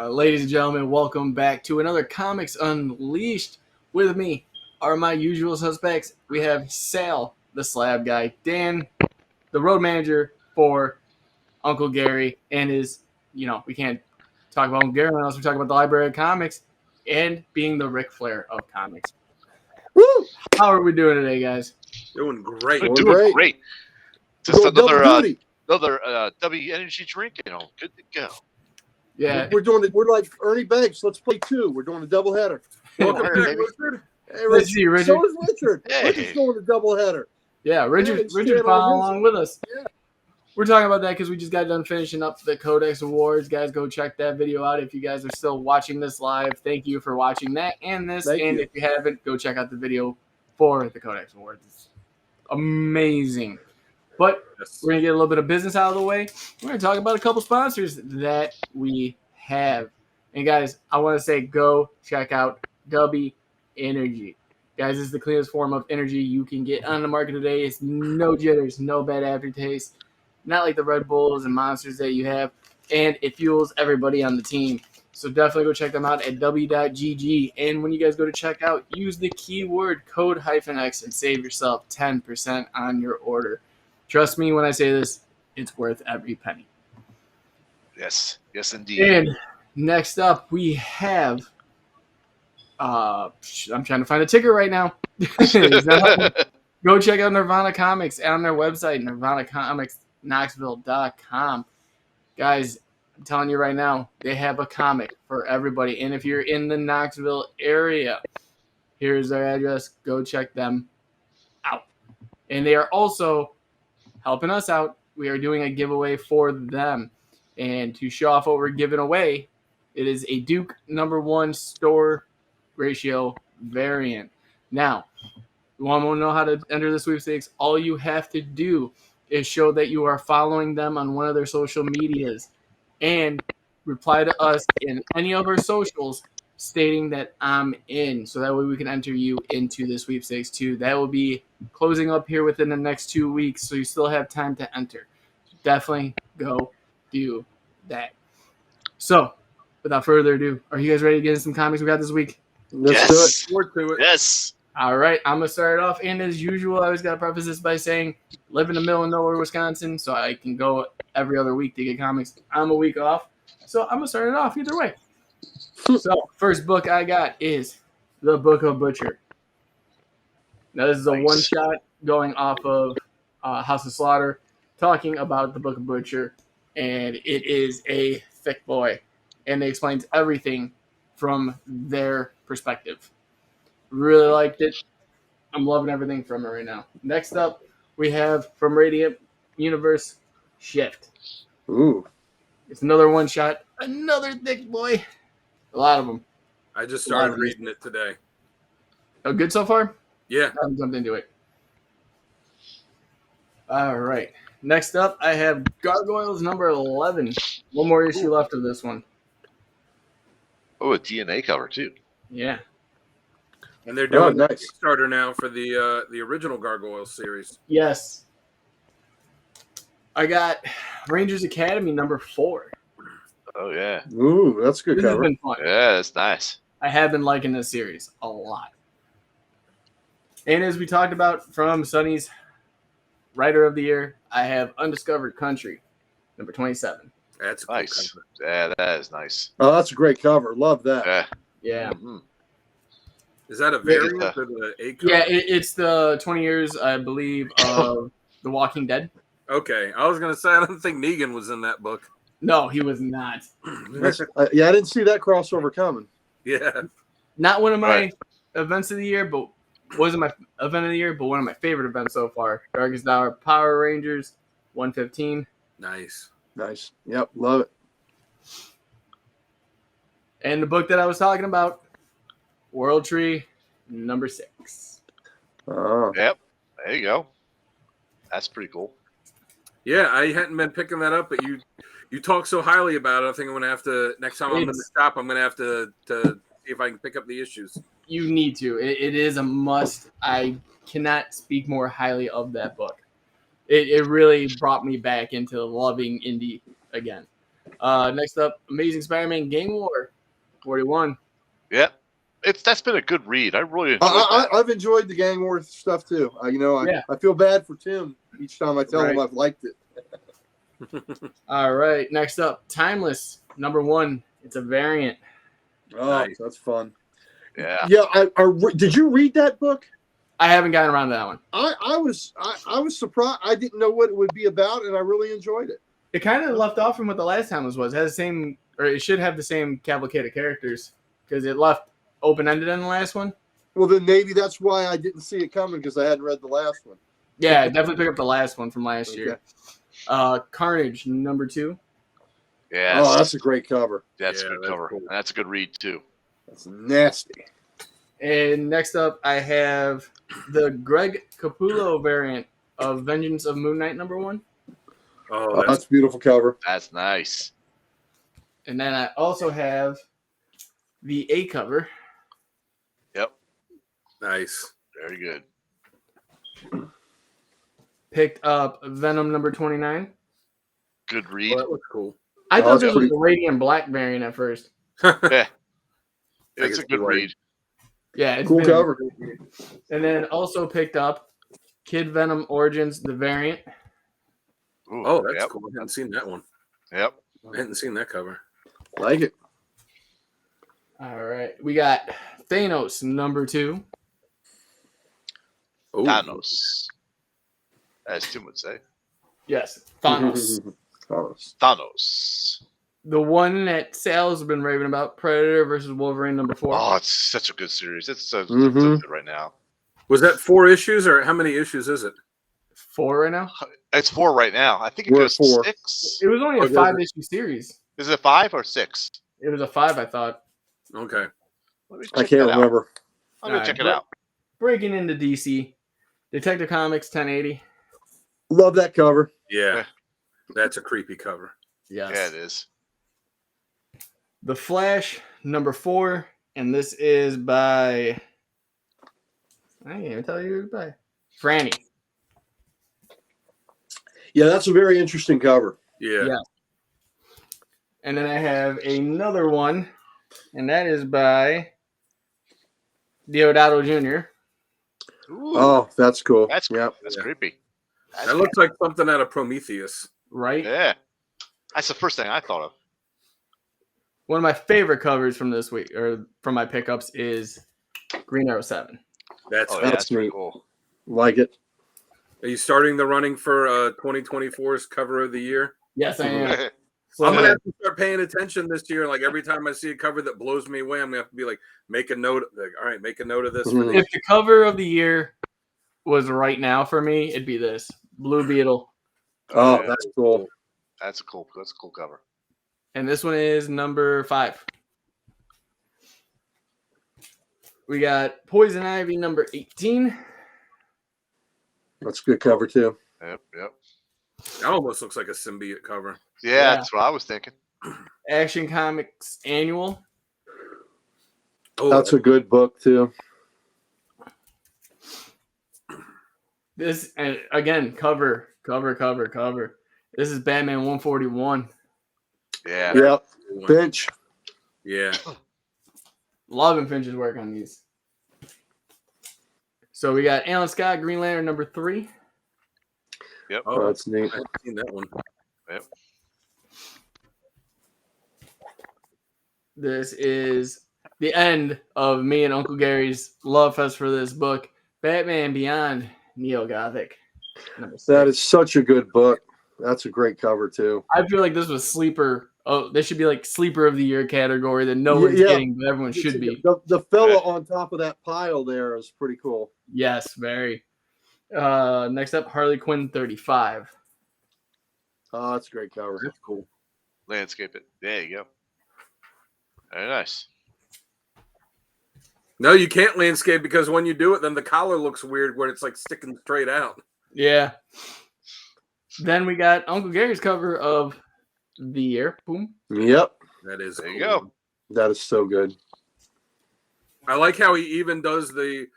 Ladies and gentlemen, welcome back to another Comics Unleashed. With me are my usual suspects. We have Sal, the slab guy, Dan, the road manager for Uncle Gary, and we can't talk about Uncle Gary unless we talk about the Library of Comics, and being the Ric Flair of comics. Woo! How are we doing today, guys? Doing great. We're Doing great. Just double duty. another W energy drink, good to go. Yeah, We're like Ernie Banks. Let's play two. We're doing a double header. Welcome Alright, back, baby. Richard. Hey, Let's see, Richard. So is Richard. Hey. Richard's going to double header. yeah, Richard he's following along with us. Yeah. We're talking about that because we just got done finishing up the CODEX Awards. Guys, go check that video out if you guys are still watching this live. Thank you for watching that and this. Thank you. If you haven't, go check out the video for the CODEX Awards. It's amazing. But we're going to get a little bit of business out of the way. We're going to talk about a couple sponsors that we have. And guys, I want to say go check out W Energy. Guys, this is the cleanest form of energy you can get on the market today. It's no jitters, no bad aftertaste. Not like the Red Bulls and Monsters that you have. And it fuels everybody on the team. So definitely go check them out at w.gg. And when you guys go to check out, use the keyword code -X and save yourself 10% on your order. Trust me when I say this, it's worth every penny. Yes, indeed. And next up, we have I'm trying to find a ticker right now. Go check out Nirvana Comics on their website, nirvanacomics.knoxville.com. Guys, I'm telling you right now, they have a comic for everybody. And if you're in the Knoxville area, here's their address. Go check them out. And they are also helping us out. We are doing a giveaway for them. And to show off what we're giving away, it is a Duke #1 store ratio variant. Now, you want to know how to enter the sweepstakes? All you have to do is show that you are following them on one of their social medias and reply to us in any of our socials stating that I'm in. So that way we can enter you into the sweepstakes too. That will be closing up here within the next 2 weeks. So you still have time to enter. Definitely go do that. So without further ado, are you guys ready to get into some comics we got this week? Let's do it. Forward to it. Yes. All right, I'm going to start it off. And as usual, I always got to preface this by saying, live in the middle of nowhere, Wisconsin, so I can go every other week to get comics. I'm a week off, so I'm going to start it off either way. So, first book I got is The Book of Butcher. Now, this is a one-shot going off of House of Slaughter, talking about The Book of Butcher, and it is a thick boy, and it explains everything from their perspective. Really liked it. I'm loving everything from it right now. Next up, we have from Radiant Universe, Shift. Ooh. It's another one shot, another thick boy. A lot of them. I just started reading it today. Oh, good so far? Yeah. I haven't jumped into it. All right. Next up, I have Gargoyles #11. One more issue left of this one. Oh, a DNA cover too. Yeah. And they're doing nice. a Kickstarter now for the original Gargoyles series. Yes. I got Rangers Academy #4. Oh yeah. Ooh, that's a good This has cover. been fun. Yeah, that's nice. I have been liking this series a lot. And as we talked about from Sonny's Writer of the Year, I have Undiscovered Country, #27. That's a cool Nice. cover. Yeah, that is nice. Oh, that's a great cover. Love that. Yeah. Yeah. Mhm. Is that a variant or the A cover? Yeah, it's the 20 years, I believe, of The Walking Dead. Okay. I was going to say, I don't think Negan was in that book. No, he was not. That's, yeah, I didn't see that crossover coming. Yeah. Not one of my Right. events of the year, but wasn't my event of the year, but one of my favorite events so far. Darkest Hour Power Rangers 115. Nice. Nice. Yep, love it. And the book that I was talking about, World Tree #6. Oh. Yep. There you go. That's pretty cool. Yeah, I hadn't been picking that up, but you talk so highly about it. I think I'm going to have to, next time I'm in the shop, I'm going to have to see if I can pick up the issues. You need to. It is a must. I cannot speak more highly of that book. It really brought me back into loving indie again. Next up, Amazing Spider-Man Gang War 41. Yeah, that's been a good read. I really enjoyed that. I've enjoyed the Gang War stuff too. I feel bad for Tim each time I tell him I've liked it. All right. Next up, Timeless #1. It's a variant. Oh, Nice. that's fun. Yeah. Yeah. Did you read that book? I haven't gotten around to that one. I was surprised. I didn't know what it would be about, and I really enjoyed it. It kind of left off from what the last Timeless was. It has the same, or it should have the same cavalcade of characters because it left open-ended in the last one. Well, then maybe that's why I didn't see it coming because I hadn't read the last one. Yeah, definitely pick up the last one from last year. Carnage #2. Yeah. Oh, that's a great cover. That's a good cover. Cool. And that's a good read too. That's nasty. And next up, I have the Greg Capullo variant of Vengeance of Moon Knight #1. Oh, That's a beautiful cover. That's nice. And then I also have the A cover. Yep. nice. Very good. Picked up Venom #29. Good read. Oh, that looks cool. I thought that's this was pretty- the Radiant Black variant at first. Yeah. It's It's a a good good read. Yeah, it's Cool been- cover. And then also picked up Kid Venom Origins, the variant. Ooh, Oh, that's yep. cool. I hadn't seen that one. Yep. I hadn't seen that cover. Like it. All right, we got Thanos #2. Oh, Thanos. As Tim would say. Yes, Thanos. Thanos. Thanos. The one that Sal's been raving about, Predator versus Wolverine #4. Oh, it's such a good series. It's so Mhm. good right now. Was that 4 issues or how many issues is it? 4 right now. It's 4 right now. I think it We're goes at 4. 6. It was only a Oh, does 5-issue series. Is it 5 or 6? It was a 5, I thought. Okay. Let me I check can't that out. remember. Let me Alright, check it but- out. Breaking into DC, Detective Comics 1080. Love that cover. Yeah. That's a creepy cover. Yes. Yeah, it is. The Flash #4, and this is by. I can't even tell you who it's by. Franny. Yeah, that's a very interesting cover. Yeah. Yeah. And then I have another one, and that is by Deodato Jr. Ooh, Oh, that's cool. that's Yep. that's Yeah. creepy. That's That looks like something out of Prometheus. Right? yeah. That's the first thing I thought of. One of my favorite covers from this week, or from my pickups, is Green Arrow 7. That's Oh, yeah, That's that's pretty neat. cool. Like it. Are you starting the running for 2024's cover of the year? Yes, I am. I'm gonna So, have to start paying attention this year. Like every time I see a cover that blows me away, I'm gonna have to be like, make a note. Like, all right, make a note of this. For if the cover of the year was right now for me, it'd be this Blue Beetle. Oh, yeah. that's cool. That's a cool cover. And this one is #5. We got Poison Ivy #18. That's a good cover too. Yep. that almost looks like a symbiote cover. Yeah, Yeah. that's what I was thinking. Action Comics Annual. Oh, That's a good book too. This, and again, cover. This is Batman 141. Yeah. Yep. one. Finch. Yeah. Loving Finch's work on these. So we got Alan Scott, Green Lantern #3. Yep. Oh, that's I neat. haven't seen that one. Yep. This is the end of me and Uncle Gary's love fest for this book. Batman Beyond Neo Gothic. That is such a good book. That's a great cover too. I feel like this was sleeper. Oh, this should be like sleeper of the year category that no one's Yeah. getting, but everyone should be. The fella on top of that pile there is pretty cool. Yes, very. Next up, Harley Quinn 35. Oh, that's a great cover. That's cool. Landscape it. There you go. Very nice. No, you can't landscape because when you do it, then the collar looks weird when it's like sticking straight out. Yeah. Then we got Uncle Gary's cover of the year. Boom. Yep. That is There you cool. go. That is so good. I like how he even does the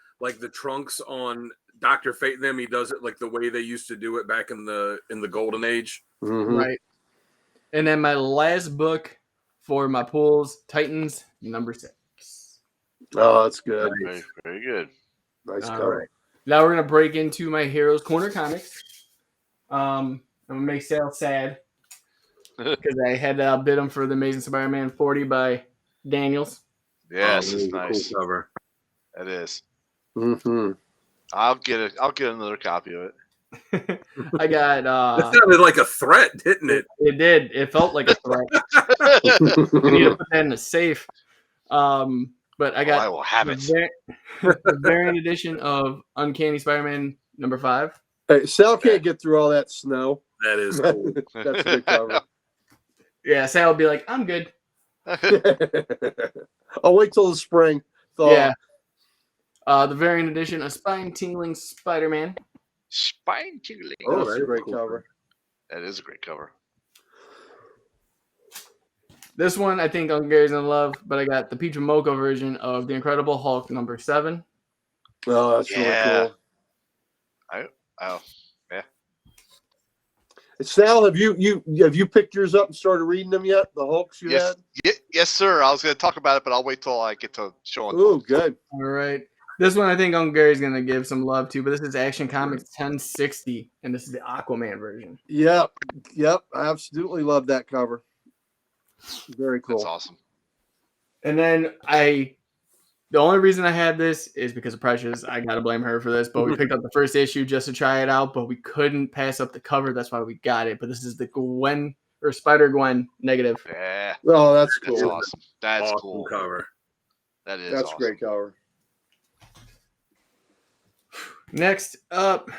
trunks on Dr. Fate and them. He does it like the way they used to do it back in the golden age. Mhm. Right. And then my last book for my pools, Titans number 6. Oh, that's good. Very, very good. Nice All cover. right. Now we're gonna break into my Heroes Corner comics. I'm gonna make Sal sad because I had to outbid him for the Amazing Spider-Man 40 by Daniels. Yes, that it's is a nice. Cool cover. That is. Mm-hmm. I'll get it. I'll get another copy of it. I got. That sounded like a threat, didn't it? It did. It felt like a threat. I need to put that in the safe. But I got I will have it. the variant edition of Uncanny Spider-Man number 5. Hey, Sal can't get through all that snow. That is cool. That's a good cover. Yeah, Sal will be like, I'm good. I'll wait till the spring. Yeah. The variant edition of Spine Tingling Spider-Man. Spine tingling. Oh, that that's is a great cool. cover. That is a great cover. This one I think Uncle Gary's gonna love, but I got the Peach and Mocha version of the Incredible Hulk number 7. Oh, that's really cool. Oh, yeah. Sal, have you picked yours up and started reading them yet? The Hulks you Yes, had? yes, sir. I was going to talk about it, but I'll wait till I get to showing. Oh, good. All right. This one I think Uncle Gary's gonna give some love to, but this is Action Comics 1060, and this is the Aquaman version. Yep. I absolutely love that cover. Very cool. That's awesome. And then the only reason I had this is because of Precious. I gotta blame her for this, but we picked up the first issue just to try it out, but we couldn't pass up the cover. That's why we got it. But this is the Gwen or Spider-Gwen negative. Yeah. Oh, that's cool. That's awesome. That's Awesome cool. cover. That is That's awesome. great cover. Next up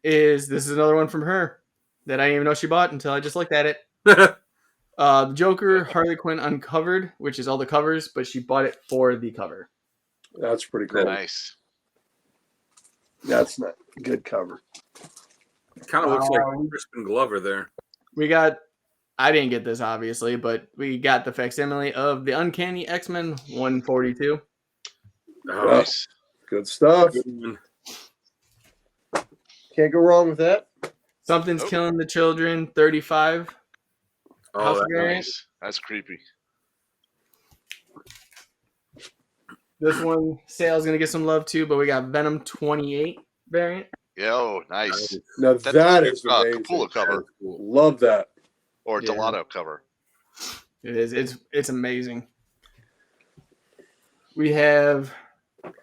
this is another one from her that I didn't even know she bought until I just looked at it. The Joker Harley Quinn Uncovered, which is all the covers, but she bought it for the cover. That's pretty cool. Nice. That's not good cover. Kind of looks like Crispin Glover there. I didn't get this obviously, but we got the facsimile of the Uncanny X-Men 142. Oh, Nice. Good stuff. good one. Can't go wrong with that. Something's Nope. Killing the Children 35. Oh, House that's variant. Nice. That's creepy. This one Sale's gonna get some love too, but we got Venom 28 variant. Yeah, oh, nice. Now That's that is amazing. Capullo cover Love that. or Yeah. Delano cover. It is. It's amazing. We have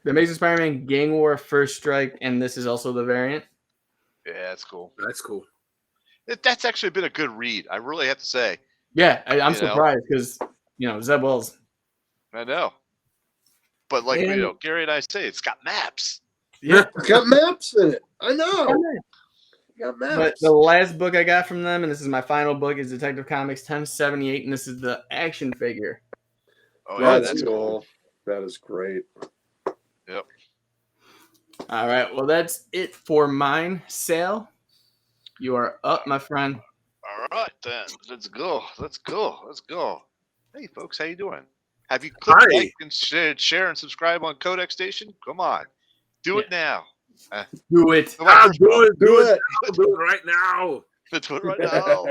the Amazing Spider-Man Gang War First Strike, and this is also the variant. Yeah, that's cool. That's cool. That's actually been a good read. I really have to say. Yeah, I'm You know? surprised because Zeb Wells. I know. But like And- Gary and I say, it's got maps. Yeah. It's got maps in it. I know. It's got But maps. the last book I got from them, and this is my final book, is Detective Comics 1078, and this is the action figure. Oh yeah, That's that's cool. That is great. Yep. All right, well that's it for mine. Sale, you are up, my friend. All right then. Let's go. Let's go. Let's go. Hey folks, how you doing? Have you clicked Hi. like and share and subscribe on Codex Station? Come on. Do it now. Do it. Come on, I'll first do row. it. Do it. I'll do it right now. Let's do it right now.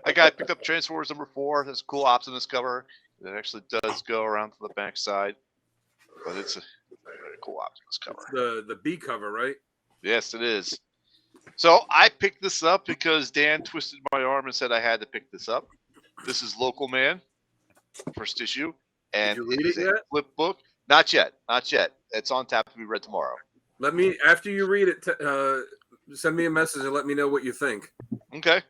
I picked up Transformers number 4. There's a cool Optimus cover. It actually does go around to the back side. But it's a very cool Optimus cover. The B cover, right? Yes, it is. So I picked this up because Dan twisted my arm and said I had to pick this up. This is Local Man, first issue. And Did you read it is it a yet? flip book. Not yet. Not yet. It's on tap to be read tomorrow. Let me, after you read it, send me a message and let me know what you think. Okay.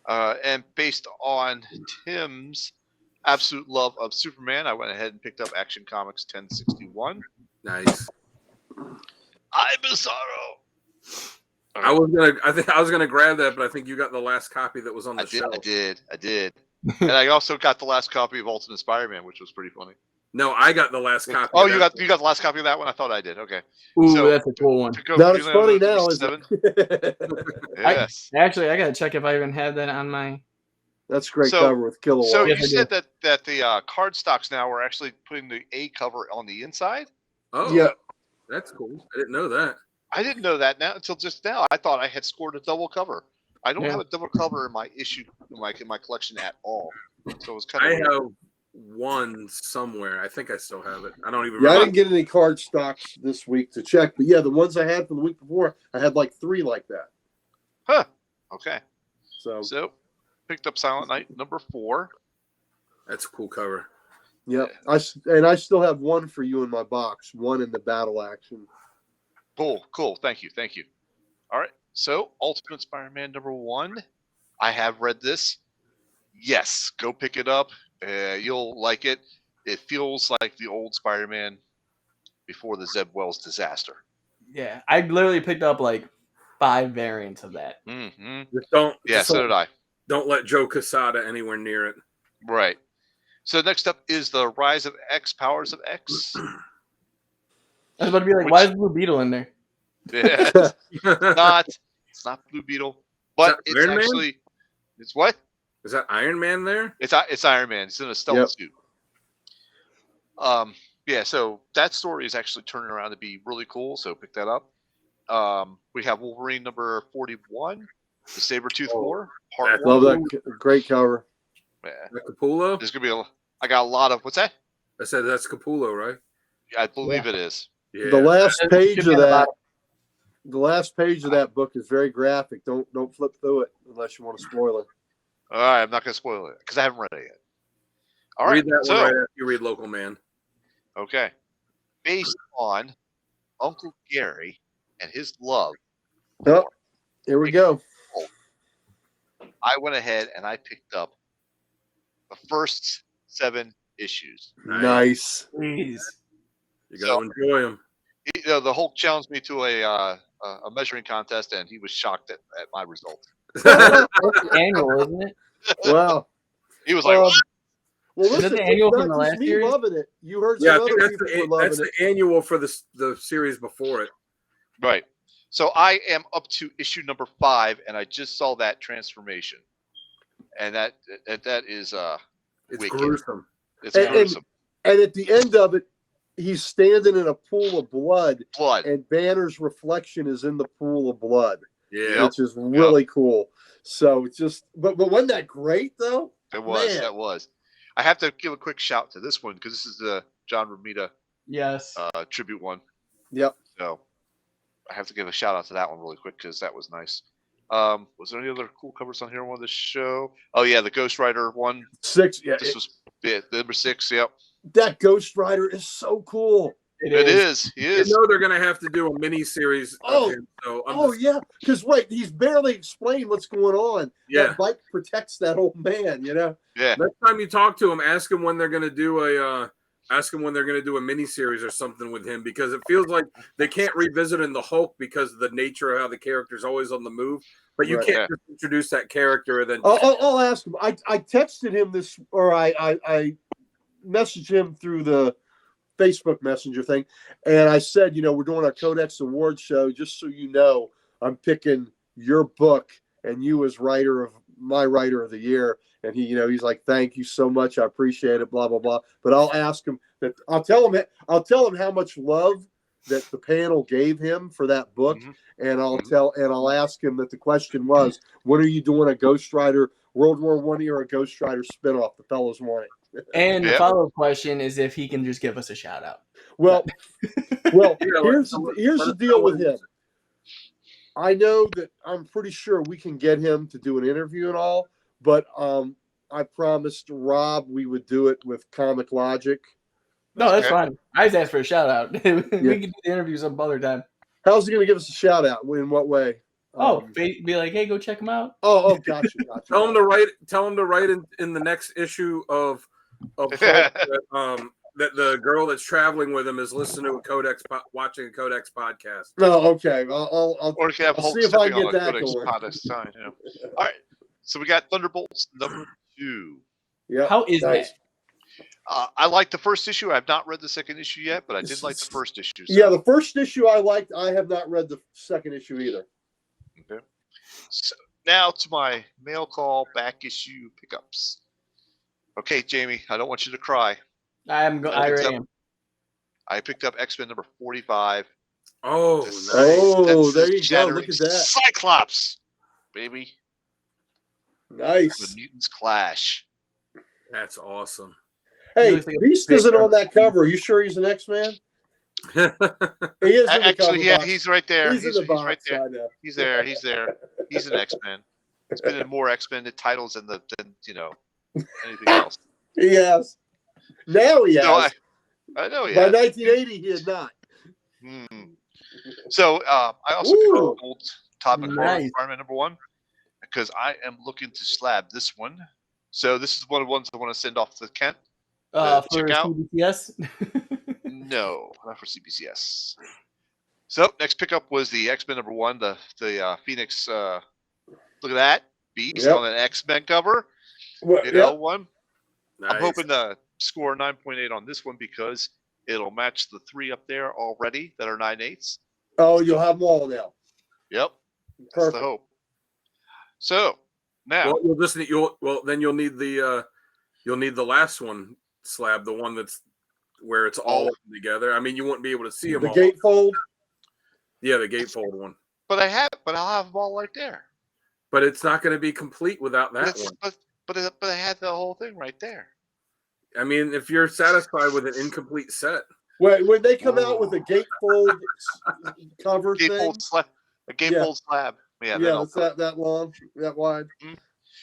And based on Tim's absolute love of Superman, I went ahead and picked up Action Comics 1061. Nice. I'm Bizarro. I think I was gonna grab that, but I think you got the last copy that was on the shelf. I did. And I also got the last copy of Ultimate Spider-Man, which was pretty funny. No, I got the last copy. Oh, of you that. got the last copy of that one? I thought I did. Okay. Ooh, So- that's a cool one. To go Not as through funny number now, is 7. it? Yes. Actually, I gotta check if I even have that on my. That's a great So- cover with Kilowatt. So Yes, you I said that the card stocks now are actually putting the A cover on the inside? Oh, Yeah. that's cool. I didn't know that. I didn't know that now until just now. I thought I had scored a double cover. I don't Yeah. have a double cover in my issue in my collection at all. So it was kind of I weird. have one somewhere. I think I still have it. I don't even Yeah, I remember. didn't get any card stocks this week to check, but yeah, the ones I had from the week before, I had like 3 like that. Huh. Okay. So So picked up Silent Night number 4. That's a cool cover. yeah, I still have 1 for you in my box, 1 in the battle action. Cool. Thank you. All right. So Ultimate Spider-Man number 1. I have read this. Yes, go pick it up. You'll like it. It feels like the old Spider-Man before the Zeb Wells disaster. Yeah, I literally picked up like 5 variants of that. Mm-hmm. So did I. Don't let Joe Quesada anywhere near it. Right. So next up is the Rise of X, Powers of X. I was about to be like, why is Blue Beetle in there? Yeah, it's not Blue Beetle, but it's Iron Man? actually it's what? Is that Iron Man there? It's Iron Man. He's in a stealth suit. Yeah, so that story is actually turning around to be really cool. So pick that up. We have Wolverine number 41, the Sabretooth War. Love that. Great cover. Yeah. Capullo? There's gonna be I got a lot of what's that? I said that's Capullo, right? I believe it is. Yeah. The last page of that. The last page of that book is very graphic. Don't flip through it unless you want to spoil it. All right, I'm not gonna spoil it because I haven't read it yet. All right, read that one right after you read Local Man. Okay. Based on Uncle Gary and his love. Oh, here we go. I went ahead and I picked up the first 7 issues. Nice. Please. You got to enjoy them. The Hulk challenged me to a measuring contest, and he was shocked at my result. That's the annual, isn't it? Wow. He was like, "What?" Well, Is listen, it the annual it's from not the just last me series? loving it. You heard Yeah, some I think other people were that's loving the annual for the series before it. Right. So I am up to issue number 5, and I just saw that transformation, and that is It's wicked. gruesome. It's gruesome. And at the end of it, he's standing in a pool of blood, and Banner's reflection is in the pool of blood. Yeah, which is really cool. So it's just, but wasn't that great though? It was. Man. That was. I have to give a quick shout to this one because this is the John Romita tribute one. Yep. So I have to give a shout out to that one really quick because that was nice. Was there any other cool covers on here on this show? Oh yeah, the Ghost Rider one. 6. Yeah. This was number 6. Yep. That Ghost Rider is so cool. It is. He is. You know they're going to have to do a mini series of him. So yeah, because he's barely explained what's going on. Yeah, that bike protects that old man. You know. Yeah. Next time you talk to him, ask him when they're going to do a mini series or something with him, because it feels like they can't revisit in the Hulk because of the nature of how the character's always on the move. But you can't just introduce that character and then. I'll ask him. I texted him this, or I messaged him through the Facebook Messenger thing, and I said, we're doing our Codex Award show. Just so you know, I'm picking your book and you as my writer of the year. And he's like, thank you so much. I appreciate it. Blah blah blah. But I'll ask him that. I'll tell him how much love that the panel gave him for that book, and I'll ask him that the question was, when are you doing a Ghost Rider World War I or a Ghost Rider spinoff? The fellows want it. And the follow-up question is if he can just give us a shout out. Well, here's the deal with him. I know that I'm pretty sure we can get him to do an interview and all, but I promised Rob we would do it with Comic Logic. No, that's fine. I just asked for a shout out. We can do the interview some other time. How's he going to give us a shout out? In what way? Be like, hey, go check him out. Oh, gotcha. Tell him to write in the next issue of that the girl that's traveling with him is listening to watching a Codex podcast. No, okay. I'll see if I can get that going. All right. So we got Thunderbolts number 2. Yeah. How is that? I like the first issue. I've not read the second issue yet, but I did like the first issue. So. Yeah, the first issue I liked. I have not read the second issue either. Okay. So now to my mail call back issue pickups. Okay, Jamie, I don't want you to cry. I am. I picked up X-Men number 45. Oh, nice. There you go. Look at that. Cyclops, baby. The Nice. Mutants Clash. That's awesome. Hey, looks like a Beast big isn't on that guy. cover. Are you sure he's an X-Man? He is in the cover Actually, yeah, box. he's right there. He's in the box. right there. I know. He's there. He's there. He's an X-Men. He's been in more X-Men titles than anything else. He has. Now he has. No, I know. By Yeah. 1980, he had not. So I also picked Ooh. up Old Top and Nice. Fireman #1 because I am looking to slab this one. So this is one of the ones I want to send off to Kent. For check out. CBCS? No, not for CBCS. So next pickup was the X-Men #1, the Phoenix. Look at that Beast on an X-Men cover. Well, one. Nice. I'm hoping to score 9.8 on this one because it'll match the 3 up there already that are 9/8. Oh, you'll have them all now. Yep, that's Perfect. the hope. So now, Well, you'll need the last one slab, the one that's where it's all together. I mean, you won't be able to see them The all. gatefold. Yeah, the gatefold one. but I'll have them all right there. But it's not going to be complete without that one. But I had the whole thing right there. I mean, if you're satisfied with an incomplete set, When they come out with a gatefold cover thing, A gatefold slab. Yeah, it's that long, that wide.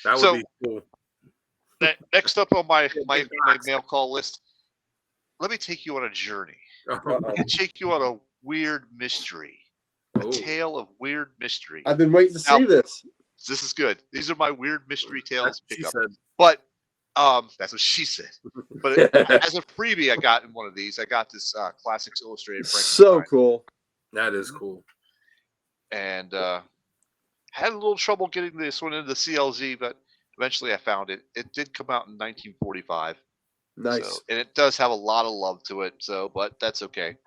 that would be cool. Next up on my mail call list, let me take you on a journey. And take you on a weird mystery. A tale of weird mystery. I've been waiting to see this. This is good. These are my weird mystery tales pickup. Said. But that's what she said. But as a freebie, I got in one of these. I got this Classics Illustrated. So cool. That is cool. And had a little trouble getting this one into the CLZ, but eventually I found it. It did come out in 1945. Nice. So, and it does have a lot of love to it. But that's okay.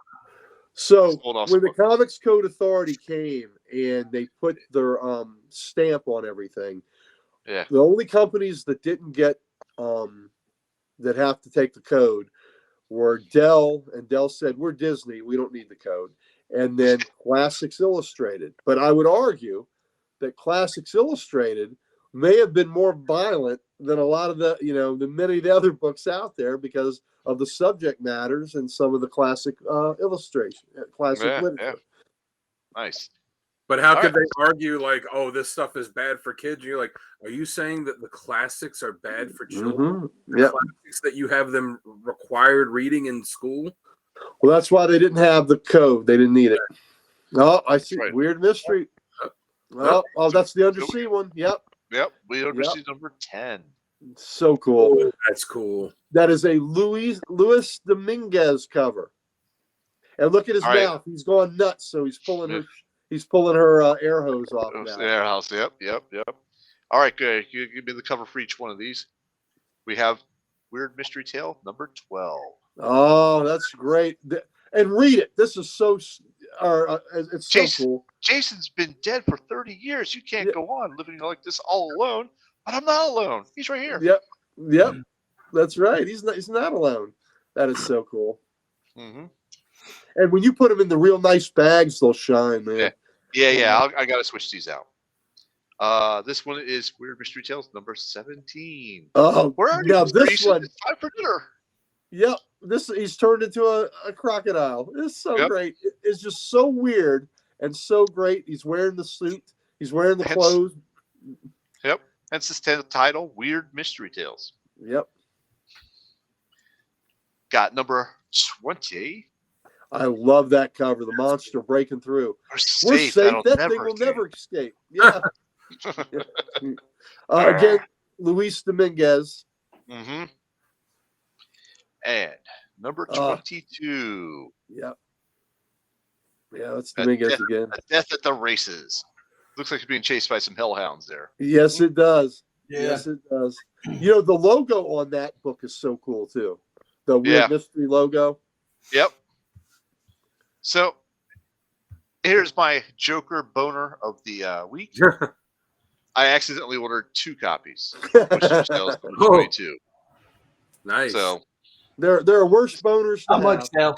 So Hold on, when the Comics Code Authority came and they put their stamp on everything, yeah, the only companies that didn't get that have to take the code were Dell, and Dell said, "We're Disney, we don't need the code." And then Classics Illustrated. But I would argue that Classics Illustrated may have been more violent than a lot of the many of the other books out there because of the subject matters and some of the classic illustration, literature. Yeah. Nice. But how could they argue like, oh, this stuff is bad for kids? You're like, are you saying that the classics are bad for children? Yeah, classics that you have them required reading in school? Well, that's why they didn't have the code. They didn't need it. Oh, I see. Right. Weird mystery. Oh, that's the Undersea one. Yep. We Undersea number 10. So cool. Oh, that's cool. That is a Luis Dominguez cover. And look at his mouth. He's going nuts. So he's pulling her air hose off now. Air house. Yep. All right, good. You give me the cover for each one of these. We have Weird Mystery Tale number 12. Oh, that's great. And read it. This is so it's so cool. Jason's been dead for 30 years. You can't go on living like this all alone. But I'm not alone. He's right here. Yep. That's right. He's not alone. That is so cool. Mm-hmm. And when you put them in the real nice bags, they'll shine, man. Yeah. I got to switch these out. This one is Weird Mystery Tales number 17. Oh, where are now you? this one. It's time for dinner. Yep. He's turned into a crocodile. It's so great. It's just so weird and so great. He's wearing the suit. He's wearing the clothes. Yep. Hence this title, Weird Mystery Tales. Yep. Got number 20. I love that cover. The monster breaking through. We're safe. That thing will never escape. Yeah. Again, Luis Dominguez. Mm-hmm. And number 22. Yep. Yeah, that's Dominguez again. A Death at the Races. Looks like he's being chased by some hellhounds there. Yes, it does. Yeah. Yes, it does. The logo on that book is so cool too. The Weird Mystery logo. Yep. So here's my Joker boner of the week. I accidentally ordered 2 copies. Which sells 22. Nice. So there are worse boners. How much, Dale?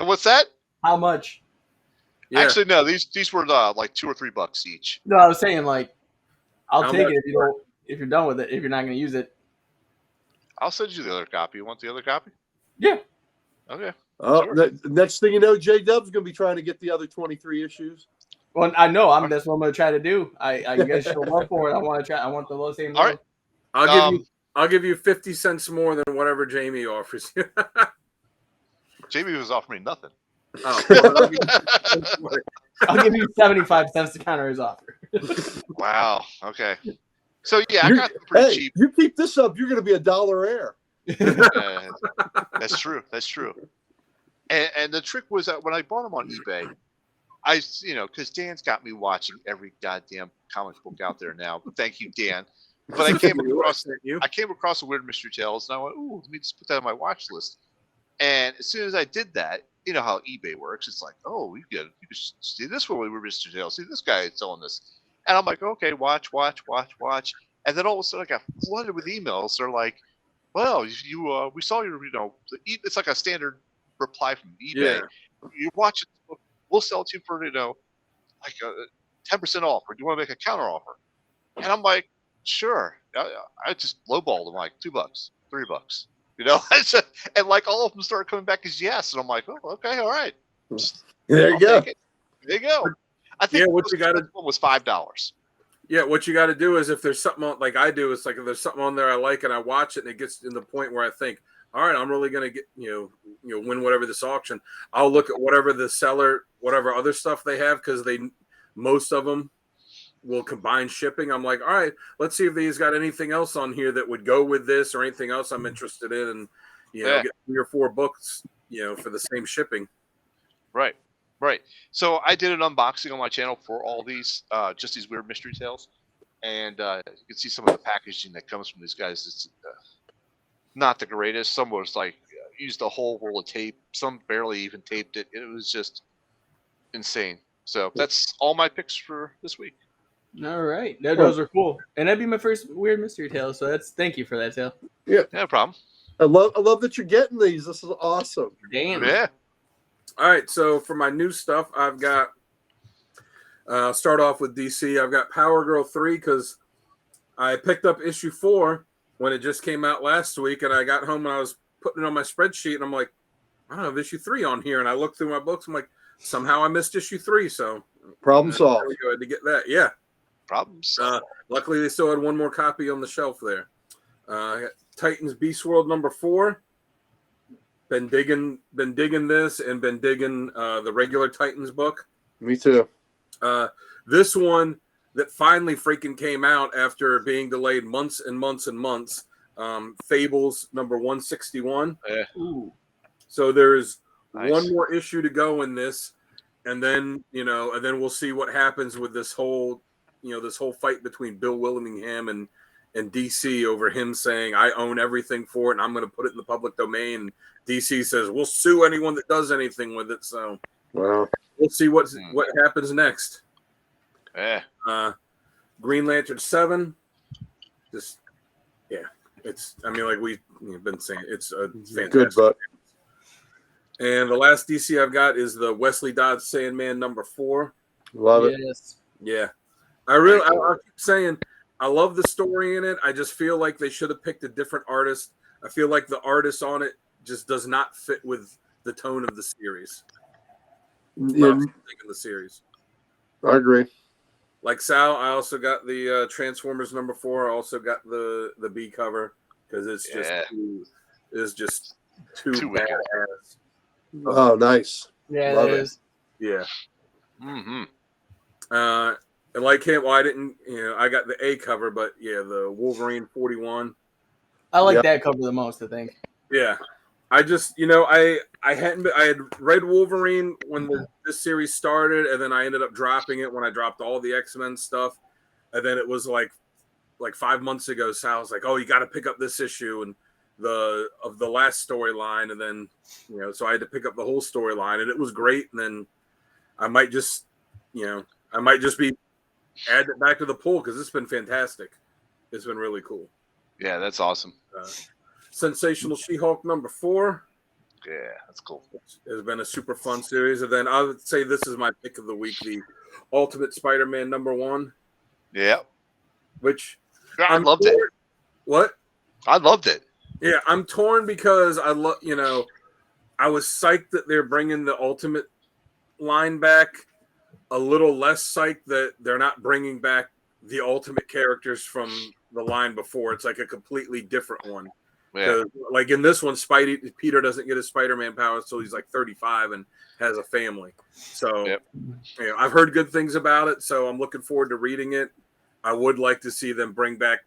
What's that? How much? Yeah. Actually, no. These were like $2 or $3 each. No, I was saying like I'll How take much it if you don't. If you're done with it, if you're not going to use it. I'll send you the other copy. You want the other copy? Yeah. Okay. Oh, Sure. next thing you know, J Dub's going to be trying to get the other 23 issues. Well, I know. That's what I'm going to try to do. You guys show up for it. I want to try. I want the same All love. right. I'll give you 50 cents more than whatever Jamie offers you. Jamie was offering me nothing. Oh, I'll give you 75 cents to counter his offer. Wow. Okay. So yeah, I got them pretty cheap. You keep this up, you're going to be $1 heir. That's true. That's true. And the trick was that when I bought them on eBay, because Dan's got me watching every goddamn comic book out there now. Thank you, Dan. But I came across a Weird Mystery Tales, and I went, "Ooh, let me just put that on my watch list." And as soon as I did that, you know how eBay works. It's like, "Oh, you can see this one with Weird Mystery Tales. See this guy selling this," and I'm like, "Okay, watch." And then all of a sudden, I got flooded with emails. They're like, "Well, we saw your, it's like a standard reply from eBay. Yeah. You're watching. We'll sell it to you for like 10% off, or do you want to make a counter offer?" And I'm like, "Sure." I just lowballed them like $2, $3, and like all of them started coming back as yes, and I'm like, "Oh, okay, all right." There you go. There you go. I think what you got to one was $5. Yeah, what you got to do is if there's something on, like I do, it's like if there's something on there I like and I watch it and it gets to the point where I think, all right, I'm really gonna get win whatever this auction. I'll look at whatever the seller, whatever other stuff they have, because most of them will combine shipping. I'm like, all right, let's see if these got anything else on here that would go with this or anything else I'm interested in, and get 3 or 4 books, for the same shipping. Right. So I did an unboxing on my channel for all these, just these Weird Mystery Tales, and you can see some of the packaging that comes from these guys. It's not the greatest. Some was like used a whole roll of tape. Some barely even taped it. It was just insane. So that's all my picks for this week. All right, those are cool, and that'd be my first Weird Mystery Tale. So thank you for that, Tale. Yeah, no problem. I love that you're getting these. This is awesome. Damn. Yeah. All right, so for my new stuff, I've got start off with DC. I've got Power Girl 3 because I picked up issue 4 when it just came out last week, and I got home and I was putting it on my spreadsheet, and I'm like, I don't have issue 3 on here, and I looked through my books. I'm like, somehow I missed issue 3, so problem solved. I had to get that. Yeah, problem solved. Luckily, they still had one more copy on the shelf there. I got Titans Beast World number 4. Been digging this and been digging the regular Titans book. Me too. This one that finally freaking came out after being delayed months and months and months. Fables number 161. Ooh. So there's Nice. one more issue to go in this, and then we'll see what happens with this whole fight between Bill Willingham and DC over him saying I own everything for it and I'm going to put it in the public domain. DC says we'll sue anyone that does anything with it. So Wow. we'll see what happens next. Yeah. Green Lantern 7. Just it's like we've been saying, it's a fantastic Good book. And the last DC I've got is the Wesley Dodds Sandman number 4. Love it. Yes. Yeah. I keep saying I love the story in it. I just feel like they should have picked a different artist. I feel like the artist on it just does not fit with the tone of the series. Yeah, In the series. I agree. Like Sal, I also got the Transformers number 4. I also got the B cover because it's just too badass. Oh, nice. Yeah, Love it it. is. Yeah. Mm-hmm. And like him, well, I didn't, I got the A cover, but yeah, the Wolverine 41. I like Yep. that cover the most, I think. Yeah. I just, I had read Wolverine when this series started, and then I ended up dropping it when I dropped all the X-Men stuff. And then it was like 5 months ago, Sal was like, "Oh, you got to pick up this issue and the last storyline." And then, so I had to pick up the whole storyline, and it was great. And then I might just be add it back to the pool because it's been fantastic. It's been really cool. Yeah, that's awesome. Sensational She-Hulk number 4. Yeah, that's cool. Has been a super fun series. And then I would say this is my pick of the week, the Ultimate Spider-Man number 1. Yeah. which I I'm loved it. torn- What? I loved it. Yeah, I'm torn because I love, I was psyched that they're bringing the Ultimate line back. A little less psyched that they're not bringing back the Ultimate characters from the line before. It's like a completely different one. Yeah. Because, like in this one, Peter doesn't get his Spider-Man powers until he's like 35 and has a family. So, Yep. I've heard good things about it, so I'm looking forward to reading it. I would like to see them bring back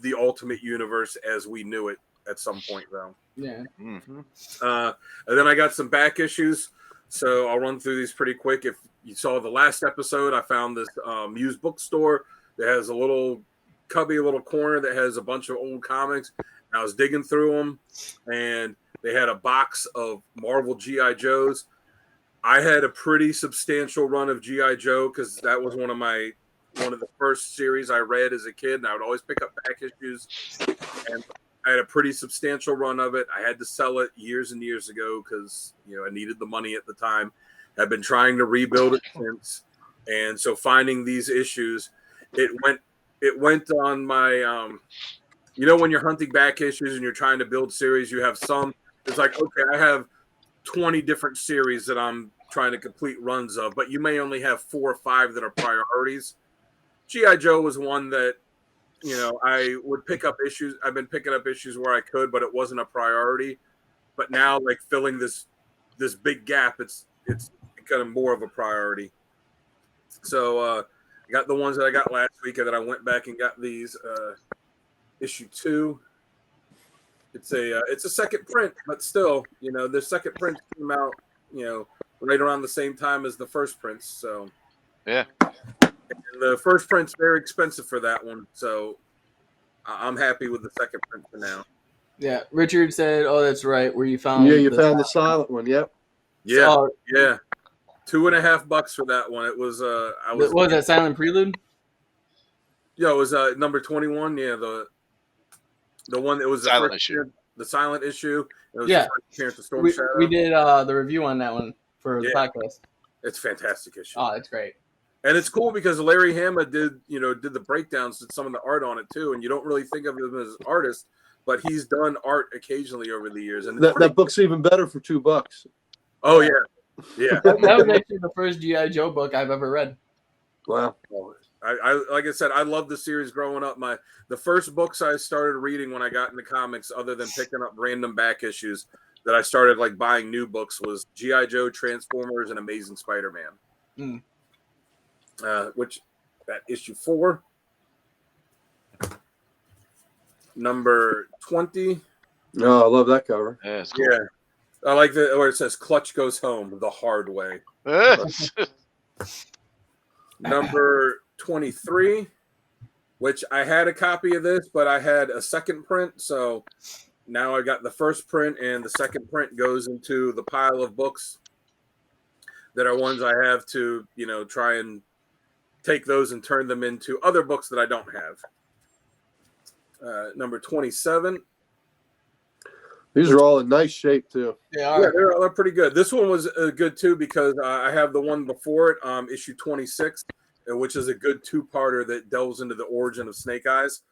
the Ultimate Universe as we knew it at some point, though. Yeah. Mm-hmm. And then I got some back issues, so I'll run through these pretty quick. If you saw the last episode, I found this used bookstore that has a little cubby, a little corner that has a bunch of old comics. I was digging through them, and they had a box of Marvel G.I. Joes. I had a pretty substantial run of G.I. Joe because that was one of the first series I read as a kid, and I would always pick up back issues. And I had a pretty substantial run of it. I had to sell it years and years ago because I needed the money at the time. I've been trying to rebuild it since, and so finding these issues, it went on my when you're hunting back issues and you're trying to build series, you have some. It's like, okay, I have 20 different series that I'm trying to complete runs of, but you may only have 4 or 5 that are priorities. G.I. Joe was one that, I would pick up issues. I've been picking up issues where I could, but it wasn't a priority. But now, like filling this big gap, it's becoming more of a priority. So I got the ones that I got last week, and then I went back and got these issue 2. It's a second print, but still, the second print came out, right around the same time as the first prints. So Yeah. and the first print's very expensive for that one, so I'm happy with the second print for now. Yeah. Richard said, "Oh, that's right. Where you found? Yeah, you found the silent one. Yep. Yeah, So, yeah. $2.50 for that one. It was what was that? Silent Prelude? Yeah, it was number 21. Yeah, the one that was the Silent first issue. the silent issue. It was Yeah. the first appearance of Storm Shadow. We did the review on that one for the podcast. It's a fantastic issue. Oh, it's great. And it's cool because Larry Hama did the breakdowns, did some of the art on it too, and you don't really think of him as an artist, but he's done art occasionally over the years. And that book's even better for $2. Oh yeah, yeah. That was actually the first G.I. Joe book I've ever read. Wow. I like I said, I loved the series growing up. The first books I started reading when I got into comics, other than picking up random back issues, that I started like buying new books was G.I. Joe, Transformers, and Amazing Spider-Man. Which that issue 4, number 20. Oh, I love that cover. Yeah, it's cool. Yeah, I like where it says "Clutch goes home the hard way." Number 23, which I had a copy of this, but I had a second print, so now I got the first print, and the second print goes into the pile of books that are ones I have to, try and take those and turn them into other books that I don't have. Number 27. These are all in nice shape too. Yeah, they're pretty good. This one was good too because I have the one before it, issue 26, which is a good 2-parter that delves into the origin of Snake Eyes.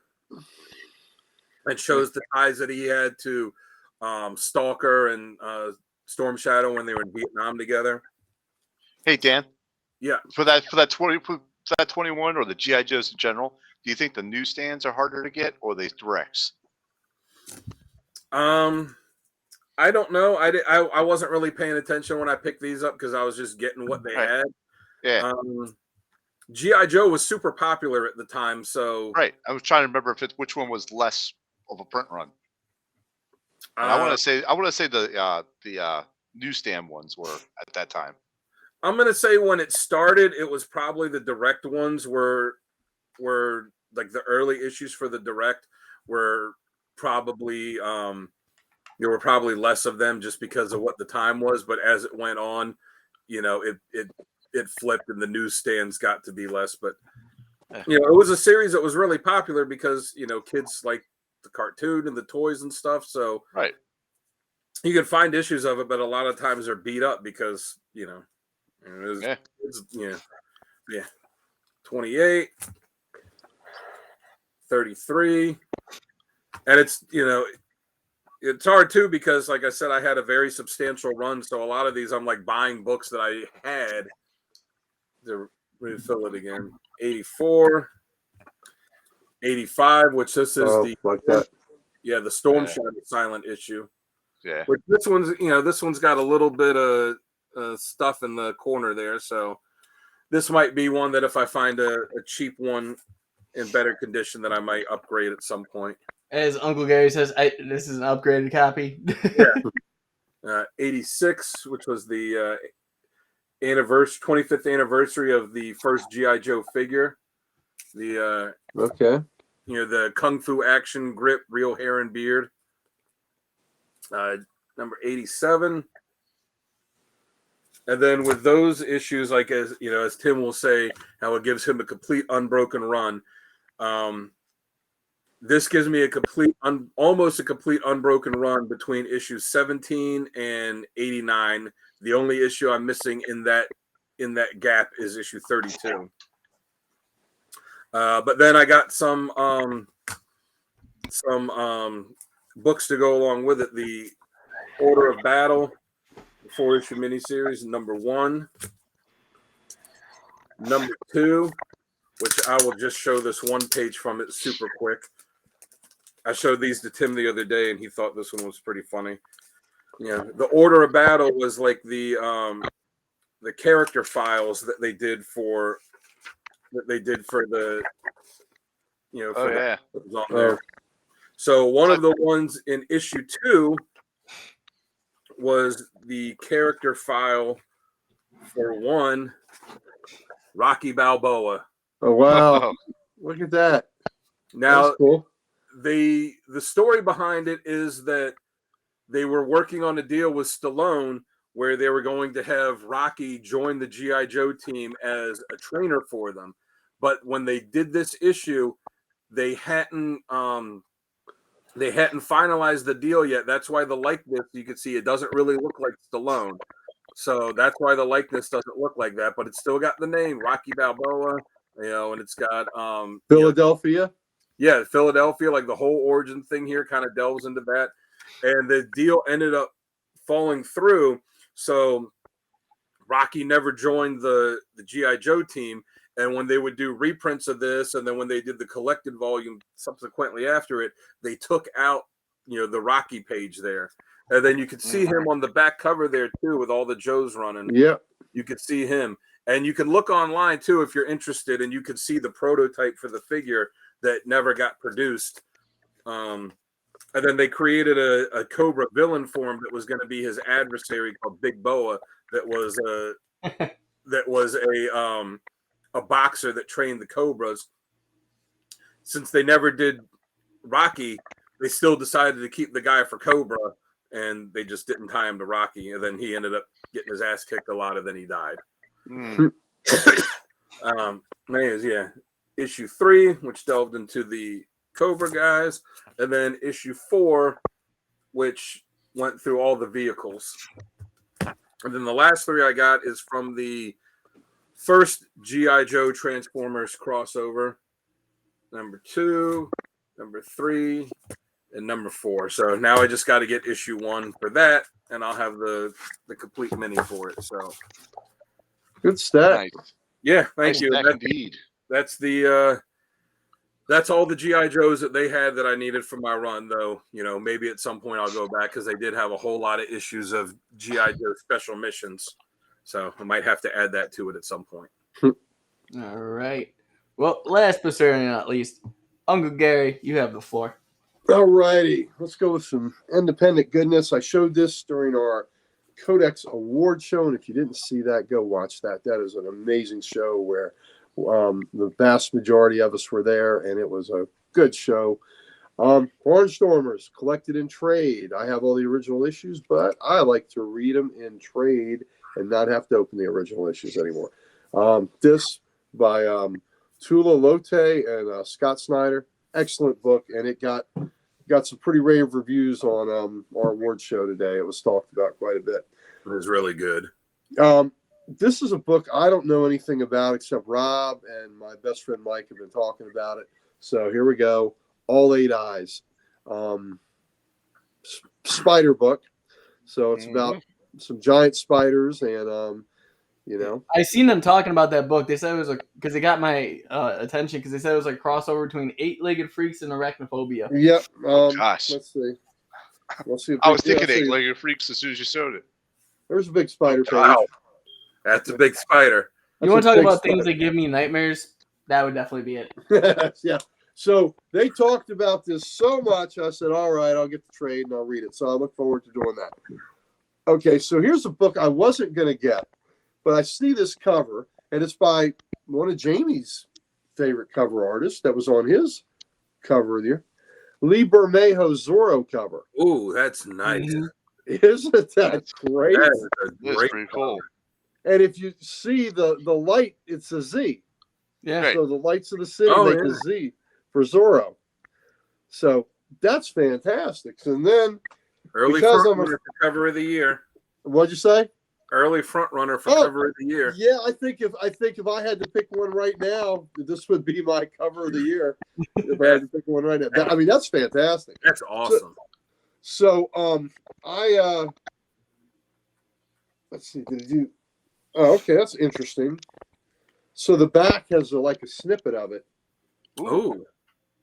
It shows the ties that he had to Stalker and Storm Shadow when they were in Vietnam together. Hey Dan. Yeah. For that 21 or the G.I. Joes in general, do you think the newsstands are harder to get or the directs? I don't know. I wasn't really paying attention when I picked these up because I was just getting what they had. Yeah. G.I. Joe was super popular at the time, so right. I was trying to remember which one was less of a print run. And I want to say the newsstand ones were at that time. I'm gonna say when it started, it was probably the direct ones were like the early issues for the direct were probably there were probably less of them just because of what the time was. But as it went on, it flipped and the newsstands got to be less. But it was a series that was really popular because kids like the cartoon and the toys and stuff. So right, you can find issues of it, but a lot of times they're beat up because it's 28. 33. And it's, it's hard too because, like I said, I had a very substantial run. So a lot of these, I'm like buying books that I had to refill it again. 84, 85, which this is the Storm Shadow Silent issue. Yeah. Which this one's got a little bit of stuff in the corner there. So this might be one that if I find a cheap one in better condition, that I might upgrade at some point. As Uncle Gary says, this is an upgraded copy. Yeah. 86, which was the 25th anniversary of the first G.I. Joe figure. The the Kung Fu action grip, real hair and beard. Number 87. And then with those issues, like as Tim will say, how it gives him a complete unbroken run. This gives me almost a complete unbroken run between issues 17 and 89. The only issue I'm missing in that gap is issue 32. But then I got some books to go along with it. The Order of Battle, 4-issue miniseries, number 1. Number 2, which I will just show this one page from it super quick. I showed these to Tim the other day, and he thought this one was pretty funny. Yeah, the Order of Battle was like the character files that they did for the was on there. So one of the ones in issue 2 was the character file for one Rocky Balboa. Oh wow! Look at that. Now, that's cool. The story behind it is that they were working on a deal with Stallone where they were going to have Rocky join the G.I. Joe team as a trainer for them. But when they did this issue, they hadn't finalized the deal yet. That's why the likeness, you can see, it doesn't really look like Stallone. So that's why the likeness doesn't look like that, but it's still got the name Rocky Balboa, and it's got Philadelphia. Philadelphia, like the whole origin thing here kind of delves into that. And the deal ended up falling through. So Rocky never joined the G.I. Joe team. And when they would do reprints of this, and then when they did the collected volume subsequently after it, they took out, the Rocky page there. And then you could see him on the back cover there too, with all the Joes running. Yeah. You could see him. And you can look online too if you're interested, and you can see the prototype for the figure that never got produced. And then they created a Cobra villain form that was going to be his adversary called Big Boa. That was a boxer that trained the Cobras. Since they never did Rocky, they still decided to keep the guy for Cobra, and they just didn't tie him to Rocky. And then he ended up getting his ass kicked a lot, and then he died. Issue 3, which delved into the Cobra guys, and then issue 4, which went through all the vehicles. And then the last 3 I got is from the first G.I. Joe Transformers crossover, number 2, number 3, and number 4. So now I just got to get issue 1 for that, and I'll have the complete mini for it. So good stuff. Nice. Yeah, thank you. Indeed. That's all the G.I. Joes that they had that I needed for my run, though. Maybe at some point I'll go back because they did have a whole lot of issues of G.I. Joe special missions. So I might have to add that to it at some point. All right. Well, last but certainly not least, Uncle Gary, you have the floor. All righty. Let's go with some independent goodness. I showed this during our CODEX award show, and if you didn't see that, go watch that. That is an amazing show where the vast majority of us were there, and it was a good show. Orange Stormers, collected in trade. I have all the original issues, but I like to read them in trade and not have to open the original issues anymore. This by Tula Lote and Scott Snyder. Excellent book, and it got some pretty rave reviews on our award show today. It was talked about quite a bit. It was really good. This is a book I don't know anything about except Rob and my best friend Mike have been talking about it. So here we go. All 8 eyes. Spider book. So it's about some giant spiders and I seen them talking about that book. They said it was because it got my attention because they said it was a crossover between 8-legged freaks and arachnophobia. Yep. Gosh. Let's see. Let's see. I was thinking 8-legged freaks as soon as you showed it. There's a big spider page. Wow. That's a big spider. You want to talk about things that give me nightmares? That would definitely be it. Yeah. So they talked about this so much. I said, all right, I'll get the trade and I'll read it. So I look forward to doing that. Okay. So here's a book I wasn't going to get, but I see this cover and it's by one of Jamie's favorite cover artists that was on his cover of the year, Lee Bermejo's Zorro cover. Ooh, that's nice. Mhm. Isn't that great? That is a That's great pretty cool. And if you see the light, it's a Z. Yeah. Right. So the lights of the city Oh, make yeah. a Z for Zorro. So that's fantastic. And then, Early Because front I'm a- runner for cover of the year. what'd you say? Early front runner for Oh, cover of the year. Yeah, I think if I had to pick one right now, this would be my cover of the year. If I had to pick one right now, I mean that's fantastic. That's awesome. So let's see. Did you? Oh, okay, that's interesting. So the back has like a snippet of it. Ooh.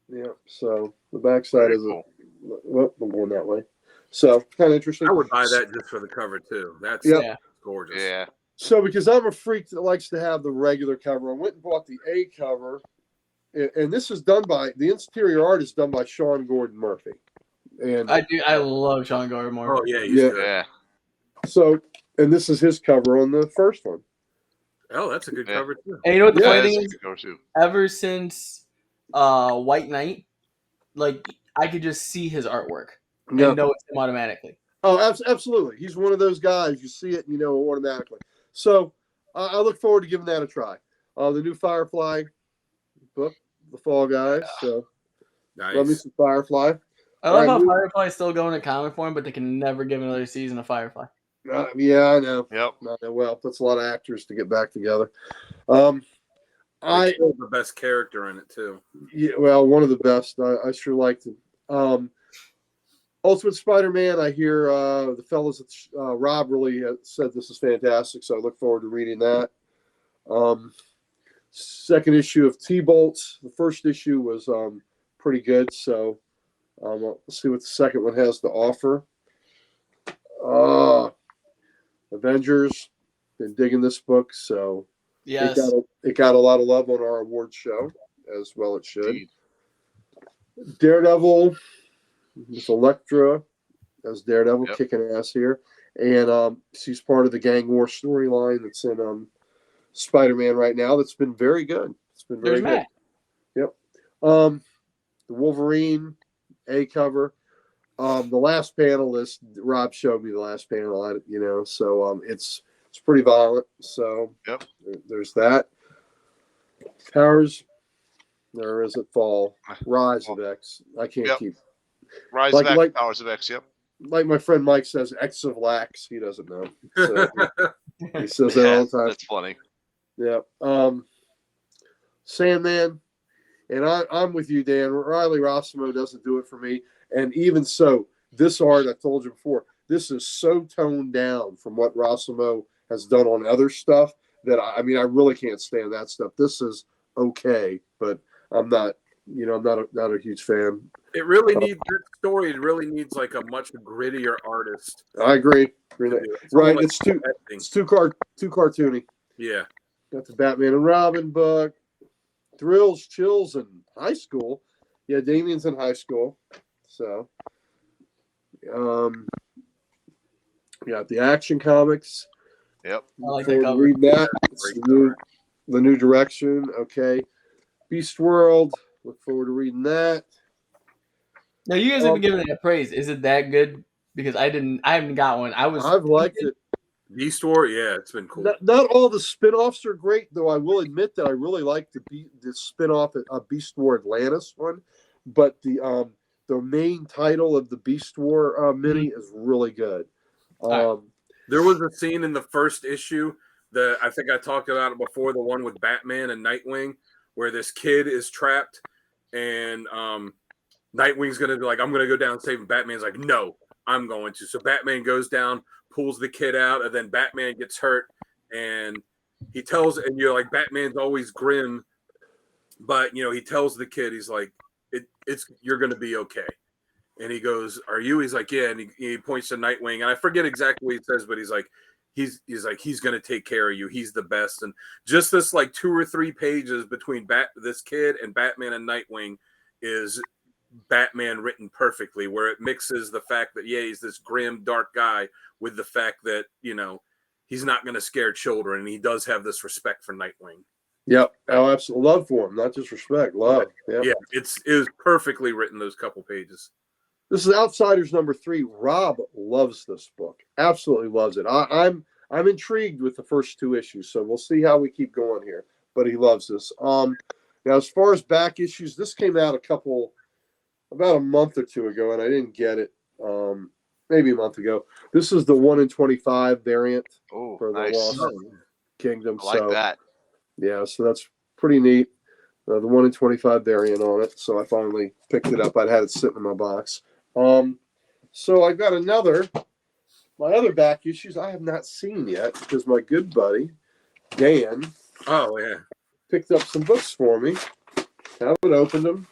Yeah. So the backside Very is cool. well, I'm going that way. So kind of interesting. I would buy that just for the cover too. That's Yeah. gorgeous. Yeah. So because I'm a freak that likes to have the regular cover, I went and bought the A cover, and this is done by the interior art is done by Sean Gordon Murphy, and I love Sean Gordon Moore. Oh yeah, he's Yeah. good. Yeah. so and this is his cover on the first one. Oh, that's a good Yeah. cover too. And you know what the Yeah, funny That's thing a is? good cover too. Ever since White Knight, like I could just see his artwork and Yeah. know it's him automatically. Oh, absolutely. He's one of those guys. You see it, and you know automatically. So I look forward to giving that a try. The new Firefly book, The Fall Guys. So love me Nice. some Firefly. I love All how right, Firefly's still going in comic form, but they can never give another season of Firefly. Yeah, I know. Yep. I know. Well, that's a lot of actors to get back together. They I killed the best character in it too. Yeah, well, one of the best. I sure liked it. Ultimate Spider-Man. I hear the fellas at Rob really said this is fantastic, so I look forward to reading that. Second issue of T-Bolts. The first issue was pretty good, so let's see what the second one has to offer. Avengers. Been digging this book, so Yes. it got a lot of love on our award show, as well it should. Indeed. Daredevil with Elektra as Daredevil Yep. kicking ass here, and she's part of the gang war storyline that's in Spider-Man right now. That's been very good. It's been very There's good. Matt. The Wolverine A cover. The last panel is Rob showed me the last panel. So it's pretty violent. So Yep. there's that. Powers. There is it fall. Rise of X. I can't Yep. keep. Rise Like- of X, like- Powers of X. Yep. Like my friend Mike says, X of Lax. He doesn't know. So he says that all the time. That's funny. Yeah. Sandman. And I'm with you, Dan. Riley Rossimo doesn't do it for me. And even so, this art, I told you before, this is so toned down from what Rossimo has done on other stuff that I really can't stand that stuff. This is okay, but I'm not a huge fan. It really needs that story. It really needs like a much grittier artist. I agree. to do it. Right. Almost It's like too cartoony. Yeah. Got the Batman and Robin book. Thrills, Chills in high school. Yeah, Damien's in high school. So got the Action Comics. Yep. I like Forward that to cover. reading that. It's Great the new direction. Okay. Beast World. Look forward to reading that. Now you guys have been giving it praise. Is it that good? Because I haven't got one. I've liked it. Beast War, yeah, it's been cool. Not all the spin-offs are great, though I will admit that I really like the spin-off Beast War Atlantis one. But the main title of the Beast War mini is really good. There was a scene in the first issue that I think I talked about it before, the one with Batman and Nightwing, where this kid is trapped and Nightwing's gonna be like, I'm gonna go down and save him. Batman's like, no, I'm going to. So Batman goes down, pulls the kid out, and then Batman gets hurt, and he tells, and you're like, Batman's always grim, but he tells the kid, he's like, it's you're gonna be okay. And he goes, are you? He's like, yeah. And he points to Nightwing, and I forget exactly what he says, but he's like, he's gonna take care of you. He's the best. And just this like 2 or 3 pages between this kid and Batman and Nightwing is Batman written perfectly, where it mixes the fact that he's this grim, dark guy with the fact that he's not gonna scare children, and he does have this respect for Nightwing. Yep. Oh, absolutely. Love for him, not just respect. Love. Yep. Yeah, it was perfectly written, those couple pages. This is Outsiders number 3. Rob loves this book. Absolutely loves it. I'm intrigued with the first 2 issues, so we'll see how we keep going here. But he loves this. Now, as far as back issues, this came out about a month or 2 ago, and I didn't get it. Maybe a month ago. This is the 1 in 25 variant for the nice. Lost Kingdom. I like that. Yeah, so that's pretty neat. The 1 in 25 variant on it. So I finally picked it up. I'd had it sitting in my box. So I got my other back issues I have not seen yet because my good buddy Dan picked up some books for me. Haven't opened them,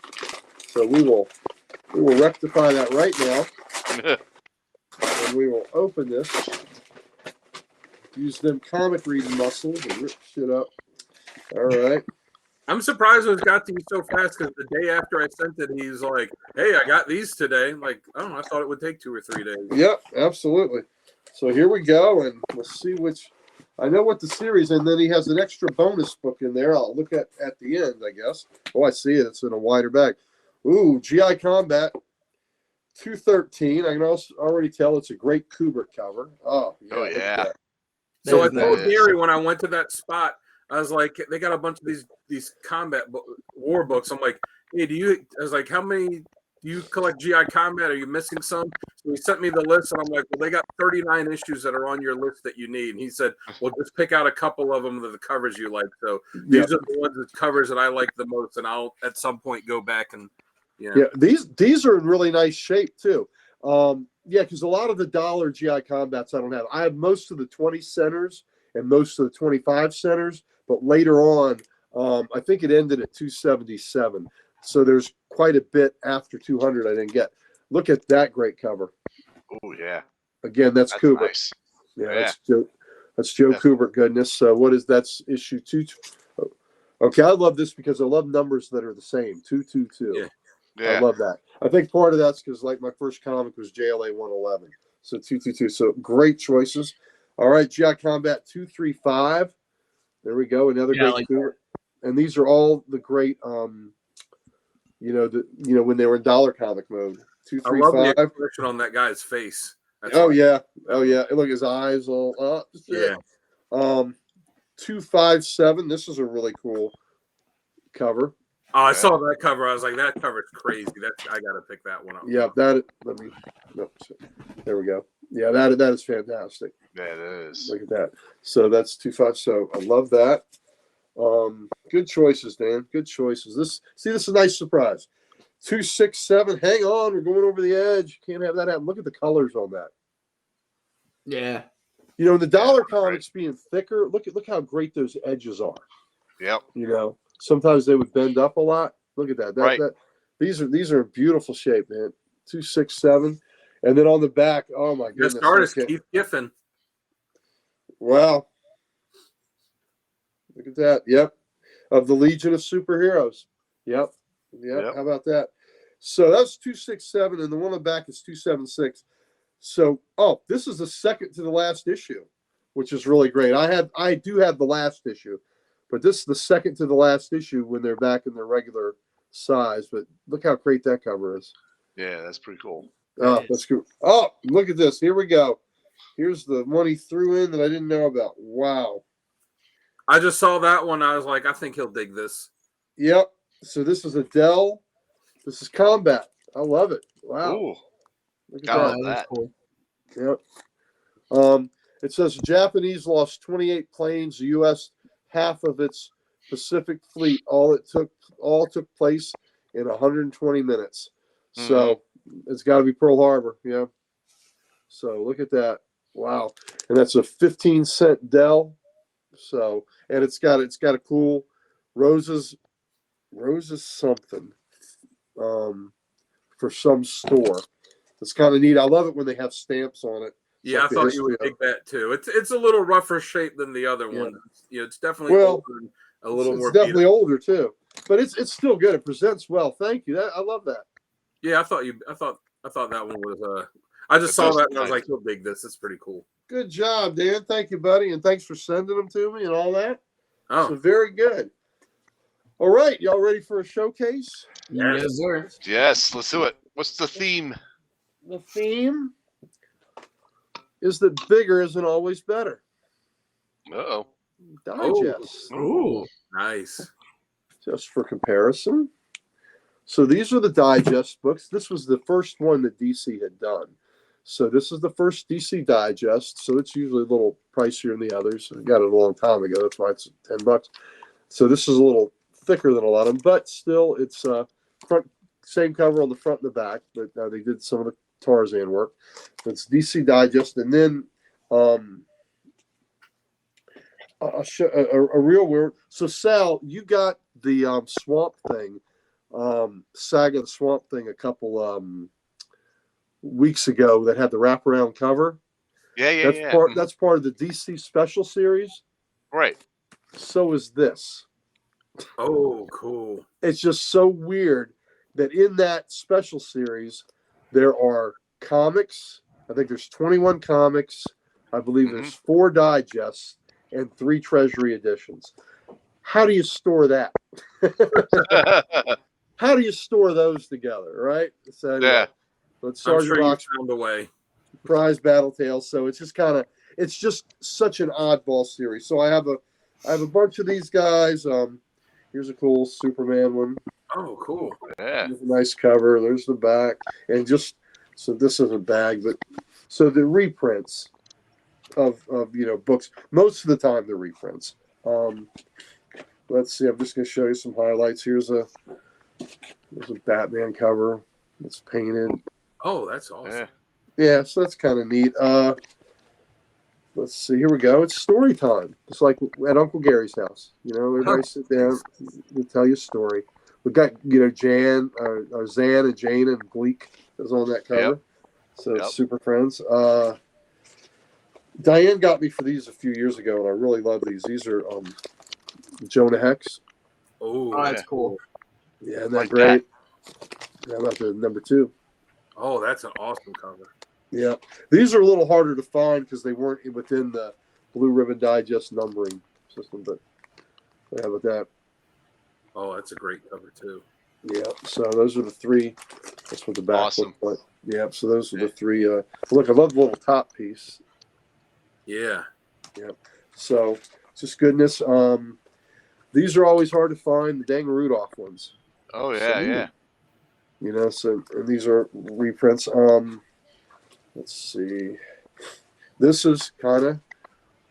so we will rectify that right now, and we will open this. Use them comic reading muscles and rip shit up. All right. I'm surprised it got to you so fast because the day after I sent it, he's like, hey, I got these today. I'm like, oh, I thought it would take 2 or 3 days. Yep, absolutely. So here we go, and let's see which. I know what the series, and then he has an extra bonus book in there. I'll look at the end, I guess. Oh, I see it. It's in a wider bag. Ooh, GI Combat 213. I can also already tell it's a great Kubrick cover. Oh, yeah. So I told Gary when I went to that spot, I was like, they got a bunch of these combat war books. I'm like, hey, I was like, how many do you collect GI Combat? Are you missing some? So he sent me the list, and I'm like, well, they got 39 issues that are on your list that you need. And he said, well, just pick out a couple of them that the covers you like. So these are the ones that covers that I like the most, and I'll at some point go back and these are in really nice shape too. Because a lot of the dollar GI Combats I don't have. I have most of the 20 centers and most of the 25 centers, but later on, I think it ended at 277. So there's quite a bit after 200 I didn't get. Look at that great cover. Oh yeah. Again, that's Kubrick. Nice. Yeah, that's Joe Kubrick goodness. So that's issue 2. Okay, I love this because I love numbers that are the same. 222. Yeah. I love that. I think part of that's because like my first comic was JLA 111. So 222. So great choices. All right, GI Combat 235. There we go. Another great Kubrick. And these are all the great when they were in dollar comic mode. 235. I love the expression on that guy's face. Yeah. Look, his eyes all up. Yeah. 257. This is a really cool cover. Oh, I saw that cover. I was like, that cover's crazy. I gotta pick that one up. Yeah, there we go. Yeah, that is fantastic. Yeah, it is. Look at that. So that's 25. So I love that. Good choices, Dan. Good choices. This is a nice surprise. 267. Hang on, we're going over the edge. Can't have that happen. Look at the colors on that. Yeah. The dollar comics being thicker. Look how great those edges are. Yep. Sometimes they would bend up a lot. Look at that. Right. These are in beautiful shape, man. 267. And then on the back, oh my goodness. This artist, Keith Giffen. Wow. Look at that. Yep. Of the Legion of Superheroes. Yep. How about that? So that's 267, and the one on the back is 276. So, this is the second to the last issue, which is really great. I do have the last issue, but this is the second to the last issue when they're back in their regular size. But look how great that cover is. Yeah, that's pretty cool. Oh, that's cool. Oh, look at this. Here we go. Here's the one he threw in that I didn't know about. Wow. I just saw that one. I was like, I think he'll dig this. Yep. So this is Adele. This is Combat. I love it. Wow. Ooh. Look at that. Cool. Yep. It says the Japanese lost 28 planes. The U.S. half of its Pacific fleet. All took place in 120 minutes. So it's got to be Pearl Harbor. Yeah. So look at that. Wow. And that's a 15-cent Dell. So, and it's got a cool roses something for some store. It's kind of neat. I love it when they have stamps on it. It's Yeah, like I thought you would dig that too. It's a little rougher shape than the other one. Yeah, it's definitely older and a little more. It's definitely older too, but it's still good. It presents well. Thank you. I love that. Yeah, I thought that one was. I just saw that and I was like, you'll dig this. It's pretty cool. Good job, Dan. Thank you, buddy, and thanks for sending them to me and all that. Oh, so very good. All right, y'all ready for a showcase? Yes, sir. Yes, let's do it. What's the theme? The theme is that bigger isn't always better. Uh-oh. Digest. Ooh. nice. Just for comparison. So these are the digest books. This was the first one that DC had done. So this is the first DC digest. So it's usually a little pricier than the others. I got it a long time ago. That's why it's $10. So this is a little thicker than a lot of them, but still it's front, same cover on the front and the back. But they did some of the Tarzan work. It's DC digest, and then I'll show a real weird. So Sal, you got the Swamp Thing, Saga the Swamp Thing a couple weeks ago that had the wraparound cover. Yeah. That's part of the DC Special Series. Right. So is this. Oh, cool. It's just so weird that in that special series there are comics. I think there's 21 comics. I believe there's 4 digests and 3 treasury editions. How do you store that? How do you store those together, right? So anyway, Yeah. But I'm Sergeant sure you Rock's found a way. Prize Battle Tales. So it's just such an oddball series. So I have a bunch of these guys. Here's a cool Superman one. Oh, cool. Yeah. There's a nice cover. There's the back, and so this is a bag, but so the reprints of books. Most of the time they're reprints. Let's see. I'm just going to show you some highlights. Here's a Batman cover. It's painted. Oh, that's awesome. Yeah, so that's kind of neat. Let's see. Here we go. It's story time. It's like at Uncle Gary's house. Everybody sit down and tell you a story. We've got Zan and Jane and Gleek is on that cover. Yep. So it's super friends. Diane got me for these a few years ago, and I really love these. These are Jonah Hex. Oh, that's cool. Yeah, isn't that Like great? How about the number 2? Oh, that's an awesome cover. Yeah, these are a little harder to find because they weren't within the Blue Ribbon Digest numbering system. But how about that? Oh, that's a great cover too. Yeah. So those are the 3. That's what the back Awesome. looks like. Yeah. So those are the 3. Look, I love the little top piece. Yeah. Yeah. So just goodness. These are always hard to find. The dang Rudolph ones. Oh yeah. So and these are reprints. Let's see. This is kind of,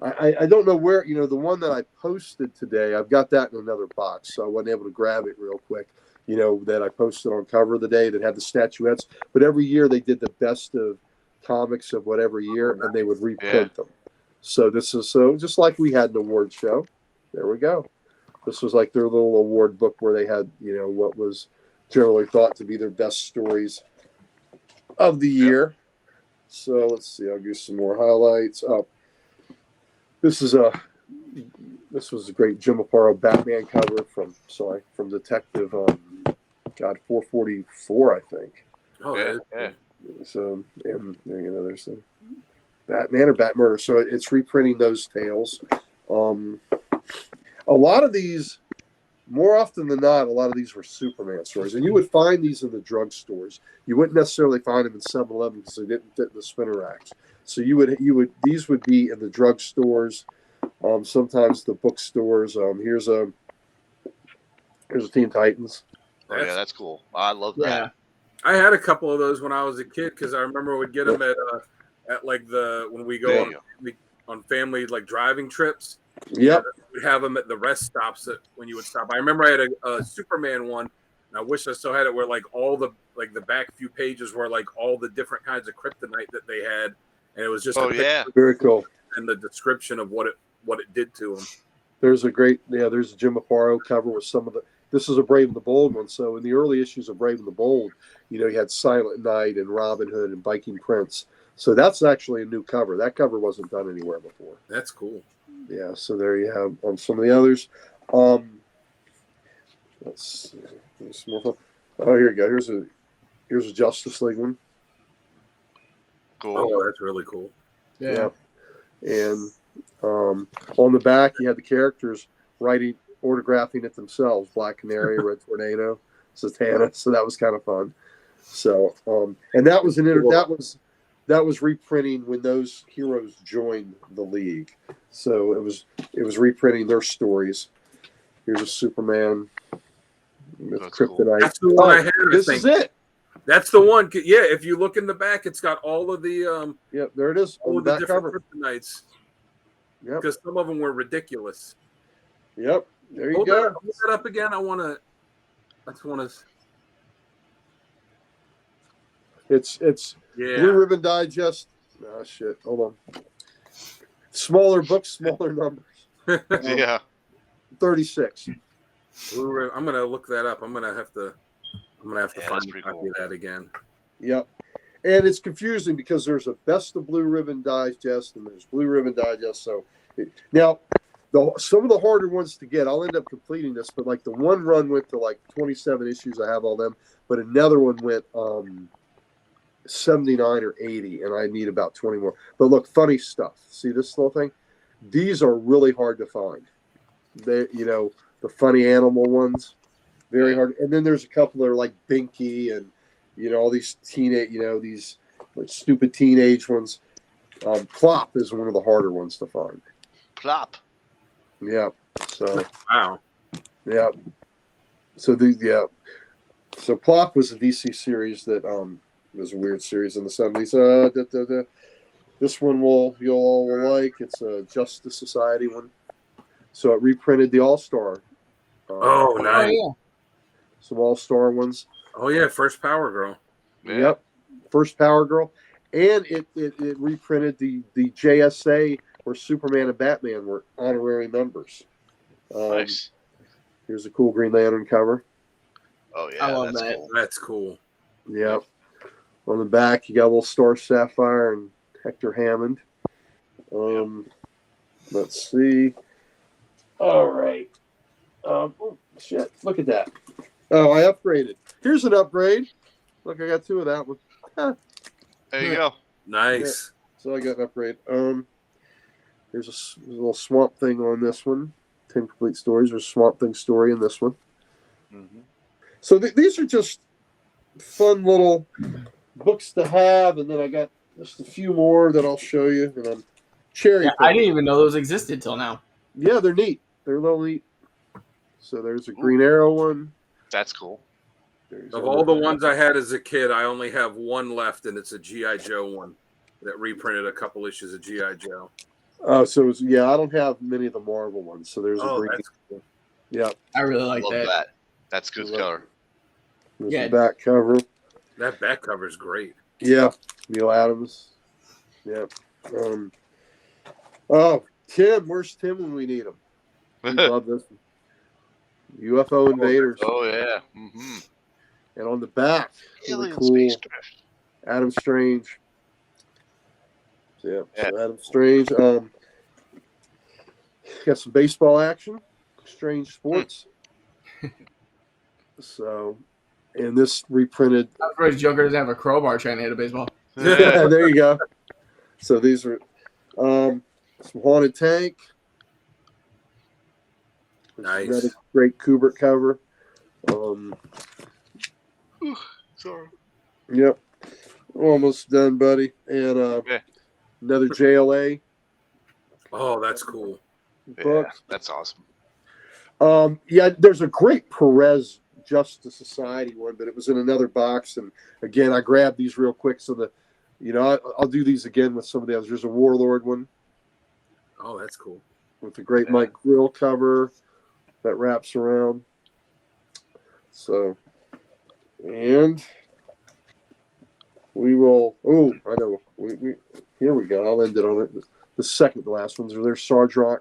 I don't know where, the one that I posted today, I've got that in another box, so I wasn't able to grab it real quick, that I posted on cover of the day that had the statuettes. But every year they did the best of comics of whatever year, and they would reprint them. So this is just like we had an award show. There we go. This was like their little award book where they had, what was generally thought to be their best stories of the year. So let's see. I'll give some more highlights. Oh, this was a great Jim Aparo Batman cover from Detective 444, I think. Oh yeah. So and there's the Batman or Bat Murder. So it's reprinting those tales. A lot of these, more often than not, a lot of these were Superman stories, and you would find these in the drugstores. You wouldn't necessarily find them in 7-Eleven because they didn't fit in the spinner racks. So these would be in the drugstores, sometimes the bookstores. Here's a Teen Titans. Oh yeah, that's cool. I love that. Yeah. I had a couple of those when I was a kid because I remember we'd get them at like when we go on family like driving trips. Yep. We'd have them at the rest stops when you would stop. I remember I had a Superman one. I wish I still had it where like all the back few pages were like all the different kinds of kryptonite that they had, and it was just Oh yeah. Very cool. and the description of what it did to them. There's a Jim Aparo cover with some of the. This is a Brave and the Bold one. So in the early issues of Brave and the Bold, you had Silent Knight and Robin Hood and Viking Prince. So that's actually a new cover. That cover wasn't done anywhere before. That's cool. Yeah. So there you have on some of the others. Let's see. Some more fun. Oh, here you go. Here's a Justice League one. Cool. Oh, that's really cool. Yeah. And on the back, you had the characters autographing it themselves. Black Canary, Red Tornado, Zatanna. So that was kind of fun. So, and that was that was reprinting when those heroes joined the league. So it was reprinting their stories. Here's a Superman with That's kryptonite. cool. That's the one I had. This is it. That's the one. Yeah, if you look in the back, it's got all of the Yep, there it is. all On of the the back different cover. kryptonites. Yep. Because some of them were ridiculous. Yep. There you Hold go. hold that up again. I just want to. It's Yeah. Blue Ribbon Digest. Oh shit. Hold on. Smaller books, smaller numbers. Yeah. 36. I'm gonna look that up. I'm gonna have to Yeah, find that's a pretty copy cool. of that again. Yep. And it's confusing because there's a Best of Blue Ribbon Digest and there's Blue Ribbon Digest. So now some of the harder ones to get, I'll end up completing this, but like the one run went to like 27 issues. I have all them, but another one went 79 or 80, and I need about 20 more. But look, funny stuff. See this little thing? These are really hard to find. They, the funny animal ones, very hard. And then there's a couple that are like Binky and all these teenage, these like stupid teenage ones. Plop is one of the harder ones to find. Plop. Yeah. So Wow. yeah. So So Plop was a DC series that was a weird series in the 70s. This one you'll all like. It's a Justice Society one. So it reprinted the All-Star. Oh, nice. yeah. Some All-Star ones. Oh yeah, first Power Girl. Yeah. Yep. First Power Girl. And it reprinted the JSA where Superman and Batman were honorary members. Nice. Here's a cool Green Lantern cover. Oh yeah, I love that's that. cool. That's cool. Yep. On the back, you got a little Star Sapphire and Hector Hammond. Let's see. All right. Oh, shit. Look at that. Oh, I upgraded. Here's an upgrade. Look, I got two of that one. There you go. Nice. So I got an upgrade. There's a little Swamp Thing on this one. 10 complete stories. There's a Swamp Thing story in this one. Mm-hmm. So these are just fun little books to have, and then I got just a few more that I'll show you. And I'm cherry. Yeah, I didn't even know those existed till now. Yeah, they're neat. They're a little neat. So there's a Green Arrow one. That's cool. There's Of all the ones I had as a kid, I only have one left, and it's a G.I. Joe one that reprinted a couple issues of G.I. Joe. Oh, so I don't have many of the Marvel ones. So there's a green. That's cool. Yeah, I really like Love that. that. That's good Love color. there's Yeah. the back cover. That back cover is great. Yeah, Neil Adams. Yeah. Oh, Tim, where's Tim when we need him? We love this one. UFO Invaders. Oh yeah. Mm-hmm. And on the back, really Alien cool. spacecraft. Adam Strange. So, Yeah. so Adam Strange. Got some baseball action. Strange Sports. So, and this reprinted. I'm afraid Joker doesn't have a crowbar trying to hit a baseball. Yeah. There you go. So these are some Haunted Tank. Nice. Another great Kubrick cover. Sorry. Yep. Almost done, buddy. And Okay. another JLA Oh, that's cool. book. Yeah, that's awesome. Yeah, there's a great Perez Justice Society one, but it was in another box. And again, I grabbed these real quick. So I'll do these again with some of the others. There's a Warlord one Oh, that's cool. with the great Yeah. Mike Grill cover that wraps around. So And we will. Oh, I know. We here we go. I'll end it on it. The second to last ones are their Sergeant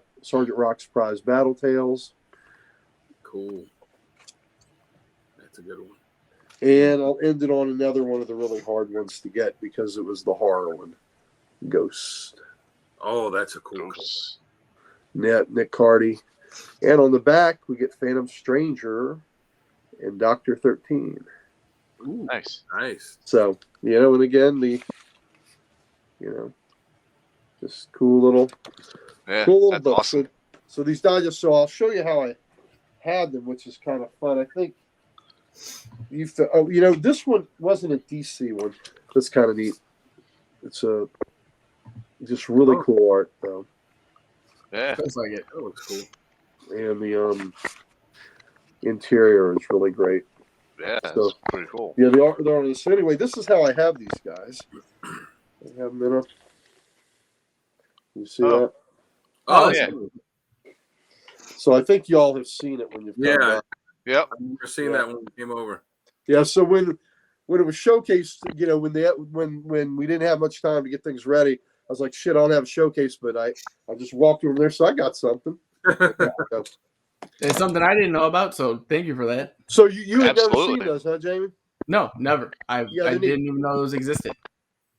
Rock's Prize Battle Tales. Cool. That's a good one. And I'll end it on another one of the really hard ones to get because it was the horror one. Ghost. Oh, that's a cool. Ghosts. Nick Cardy. And on the back, we get Phantom Stranger and Dr. 13. Ooh, Nice. nice. So, and again, just cool little Yeah, that's books. awesome. So these digests, so I'll show you how I had them, which is kind of fun. I think this one wasn't a DC one. That's kind of neat. It's just really cool art, though. Yeah. Looks like it. That looks cool. And the interior is really great. Yeah, that's So, pretty cool. Yeah, they're on this. So anyway, this is how I have these guys. I have them in a. You see that? Oh, that's yeah. cool. So I think y'all have seen it when you've come Yeah. by. Yep. I've never seen that when we came over. Yeah. So when it was showcased, when we didn't have much time to get things ready, I was like, shit, I don't have a showcase, but I just walked over there, so I got something. It's something I didn't know about, so thank you for that. So you had never Absolutely. seen those, huh, Jamie? No, never. I Yeah, they didn't even know those existed.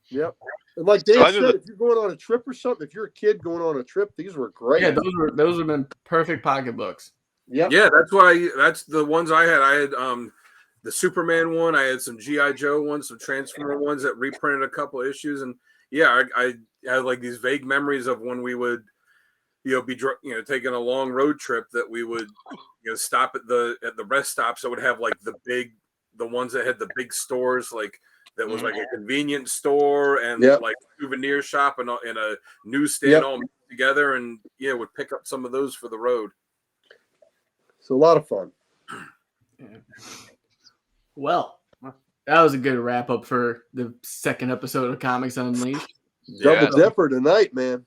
Yep. And like Dave So I knew said, that- if you're going on a trip or something, if you're a kid going on a trip, these were great. Yeah, those have been perfect pocketbooks. Yep. Yeah, that's the ones I had. I had the Superman one. I had some GI Joe ones, some Transformer ones that reprinted a couple of issues, and yeah, I had like these vague memories of when we would, be taking a long road trip that we would, stop at the rest stops that would have like the ones that had the big stores like. That was like a convenience store and like souvenir shop and a newsstand all mixed together, and would pick up some of those for the road. So a lot of fun. Well, that was a good wrap up for the second episode of Comics Unleashed. Double dipper tonight, man.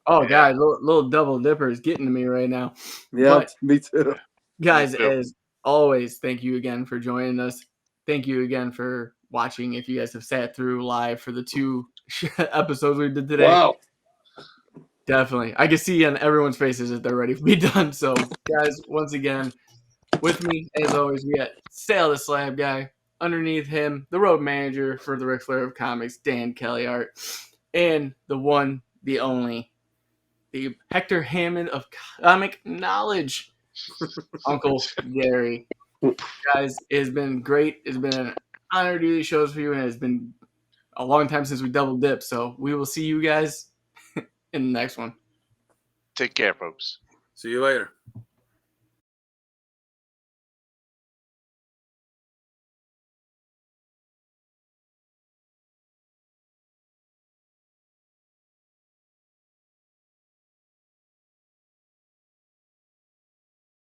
Oh, guys, little double dipper is getting to me right now. Yeah, But, me too. Guys, Me too. as always, thank you again for joining us. Thank you again for watching. If you guys have sat through live for the 2 episodes we did today. Wow. Definitely. I can see on everyone's faces that they're ready to be done. So, guys, once again, with me, as always, we got Sail the Slab Guy. Underneath him, the road manager for the Ric Flair of Comics, Dan Kelly Art. And the one, the only, the Hector Hammond of comic knowledge, Uncle Gary. Guys, it has been great. It's been an honor to do these shows for you, and it's been a long time since we double dipped. So we will see you guys in the next one. Take care, folks. See you later.